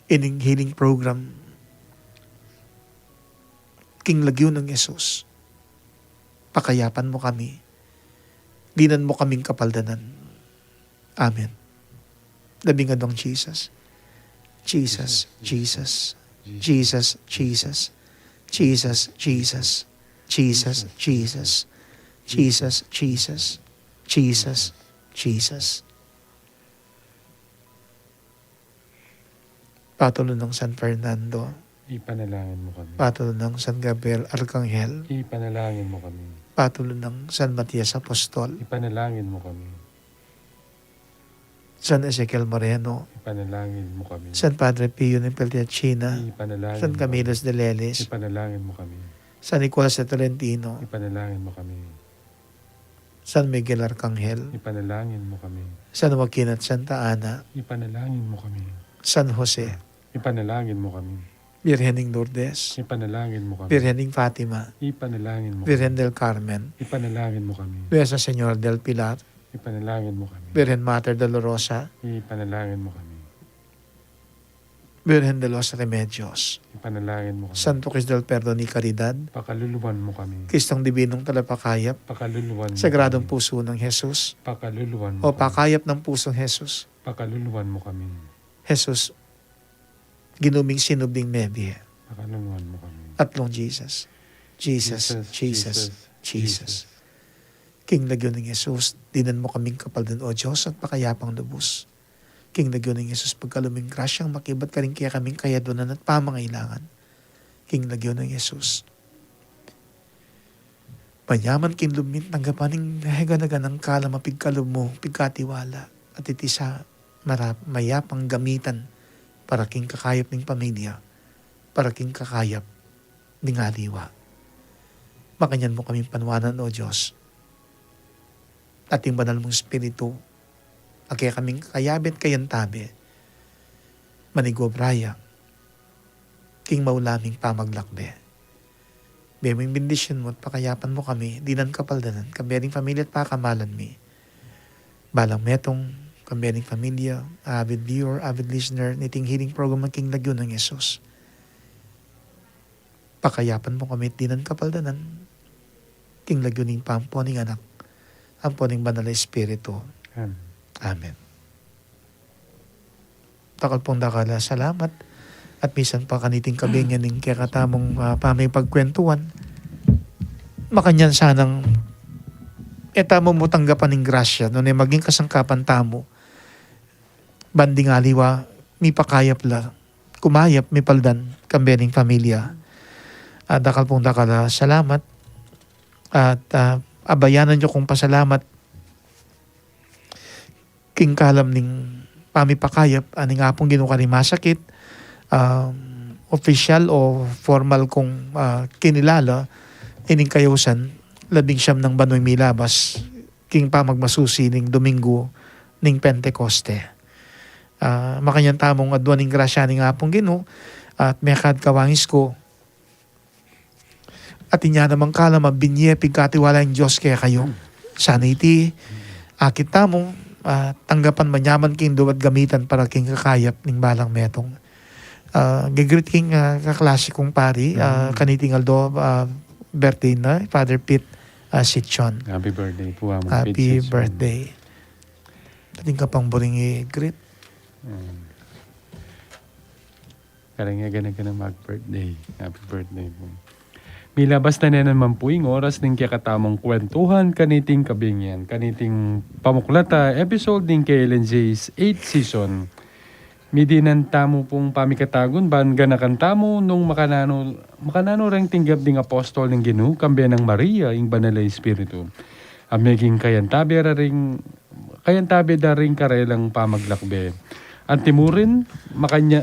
ining healing program King Lagyo ng Yesus, pakayapan mo kami. Dinan mo kaming kapaldanan. Amen. Labingadong Jesus. Jesus, Jesus, Jesus, Jesus, Jesus, Jesus, Jesus, Jesus, Jesus, Jesus, Jesus, Jesus. Patuloy ng San Fernando, Ipanalangin mo kami. patuloy ng San Gabriel Arcangel, Ipanalangin mo kami. patuloy ng San Matias Apostol, Ipanalangin mo kami. San Ezequiel Moreno, Ipanalangin mo kami. San Padre Pio ng Peltiachina, Ipanalangin San mo Camillus de kami. Leles, Ipanalangin mo kami. San Nicolas de Tolentino, Ipanalangin mo kami. San Miguel Arcangel, Ipanalangin mo kami. San Joaquin at Santa Ana, Ipanalangin mo kami. San Jose, Ipanalangin mo kami. Birhening Lourdes, Ipanalangin mo kami. Birhening Fatima, Ipanalangin mo kami. Virgen del Carmen, Ipanalangin mo kami. Nuestra Señora del Pilar, Ipanalangin mo kami. Virgen Mater Dolorosa, Ipanalangin mo kami. Virgen de los Remedios, Ipanalangin mo kami. Santo Cristo del Perdón y Caridad, Pakaluluwan mo kami. Kristong Dibinong Talapakayap, Pakaluluwan mo Sagradong kami. Puso ng Jesus, Pakaluluwan mo o kami. Pakayap ng Pusong Jesus, Pakaluluwan mo kami. Jesus, ginuming sinubing Mebie, Pakaluluwan mo kami. Atlong Jesus, Jesus, Jesus, Jesus. King Lagyo ng Jesus, dinan mo kaming kapaldan o Diyos at pakayapang lubos. King Lagyo ng Jesus, pagkaluming grasyang makibat ka rin kaya kaming kayadunan at pamangailangan. King Lagyo ng Jesus. Manyaman kin lumit, tanggapaning nahiganagan ng kala mapigkalum mo, pigkatiwala, at iti sa mayapang gamitan para king kakayap ng pamilya, para king kakayap ng aliwa. Makanyan mo kaming panwanan o Diyos. Ating banal mong spirito, kaya kaming kayabit kayantabi, manigobraya, king maulaming pamaglakbe. Beming bendisyon mo at pakayapan mo kami, dinan kapaldanan, kambering pamilya at pakamalan mi. Balang metong, kambering pamilya, avid viewer, avid listener, niting healing program ng King Lagyo ng Jesus. Pakayapan mo kami, dinan kapaldanan, King Lagyo ng pampuaning anak, ang puning banal na espiritu. Amen. Amen. Takal pong dakala, salamat. At misan pa kaniting kabingyan ng kakatamong pamay pagkwentuhan. Makanyan sanang etamo mo tanggapan ng grasya no na maging kasangkapan tamo. Banding aliwa, mi pakayap la. Kumayap, mi paldan, kambening pamilya. Dakal pong dakala, salamat. At abayanan nyo kong pasalamat king kalam ning pamipakayap aning apong ginukari masakit official o formal kong kinilala ining kayusan 19 ng Banoy Milabas king pamagmasusi ning Domingo ning Pentecoste makanyan tamong adwan ning grasya ning apong Ginoo at mekad kawangis ko at inya namang kala mabinye pigkatiwala ang Diyos kaya kayo sana iti akit tamong tanggapan manyaman king duwat gamitan para king kakayap ning balang metong. Gigrit king kaklasikong pari, kaniting aldo birthday na, Father Pete Sitchon. Happy birthday po. Happy birthday. Pating ka pang buring i-greet. Karang nga ganun ka na mag-birthday. Happy birthday po. Milabas na naman po yung oras ng kakatamong kwentuhan kaniting kabingyan. Kaniting pamuklata episode ng KLNJ's 8th season. Midinan tamo pong pamikatagon ban ganakan tamo nung makanano ring tinggap ding apostol ng Ginoo kambe ng Maria ing banal na espiritu. Ameging kayantabi da ring karelang pamaglakbe. Antimurin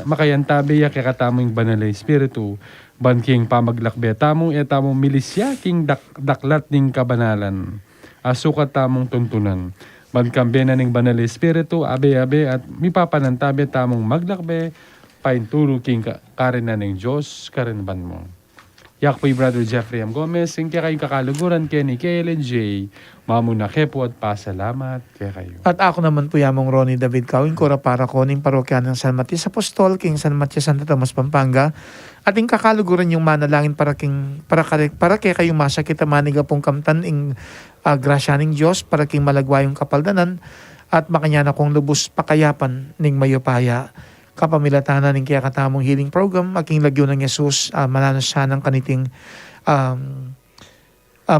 makayantabi ya kakatamo ing banal na espiritu. Banking pamaglakbe tamong etamong milisya king daklat ning kabanalan. Asukat tamong tuntunan. Bankambe na ning banal espiritu abe-abe at mipapanantabe tamong maglakbe painturo king karen na ning Diyos karen ban mo. Yak po'y Brother Jeffrey M. Gomez sing kaya kayong kakaluguran Kenny KLNJ mamuna kepo at pasalamat kaya kayo. At ako naman po yamong Ronnie David Kawing, kura para ko ning parokya ng San Matias Apostol, King San Matias Santa Tomas, Pampanga. Ating kakaluguran yung manalangin para kay kayong masakit maniga pong kamtan ing grasyaning Diyos para king malagwa yung kapaldanan at makanya na kong lubos pakayapan ning mayopaya kapamilatanan ning kaya katamong healing program aking lagyo ng Yesus mananas siya ng kaniting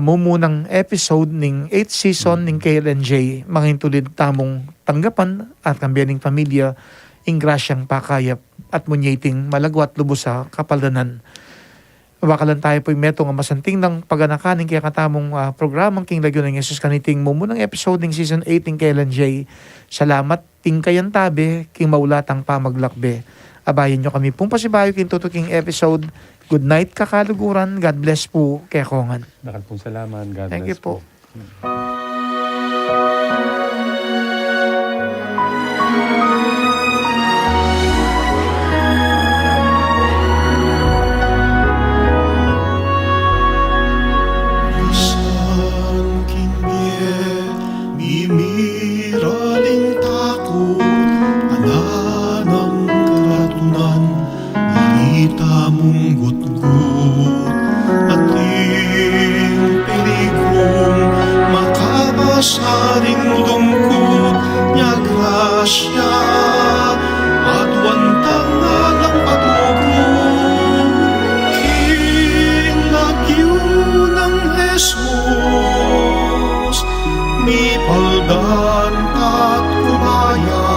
mumunang episode ning 8th season ning KLNJ mga intulid tamong tanggapan at kambiyaning pamilya ing grasyang pakayap at munyating malagwat lubos sa kapaldanan. Bakalan tayo po'y metong ang masanting ng paganakaning kaya katamong programang King Lagyo ng Yesus kaniting mumunang episode ng season 8 ng KLNJ. Salamat ting kayan tabi, king maulatang pamaglakbe. Abayan nyo kami pong pasibayo king tutuking episode. Good night kakaluguran. God bless po kay Kongan. Nakal pong salamat. God Thank bless you po. Saring lungkot niya grasya at wantang alang patugon kinagyo ng Jesus mi paldan at kumaya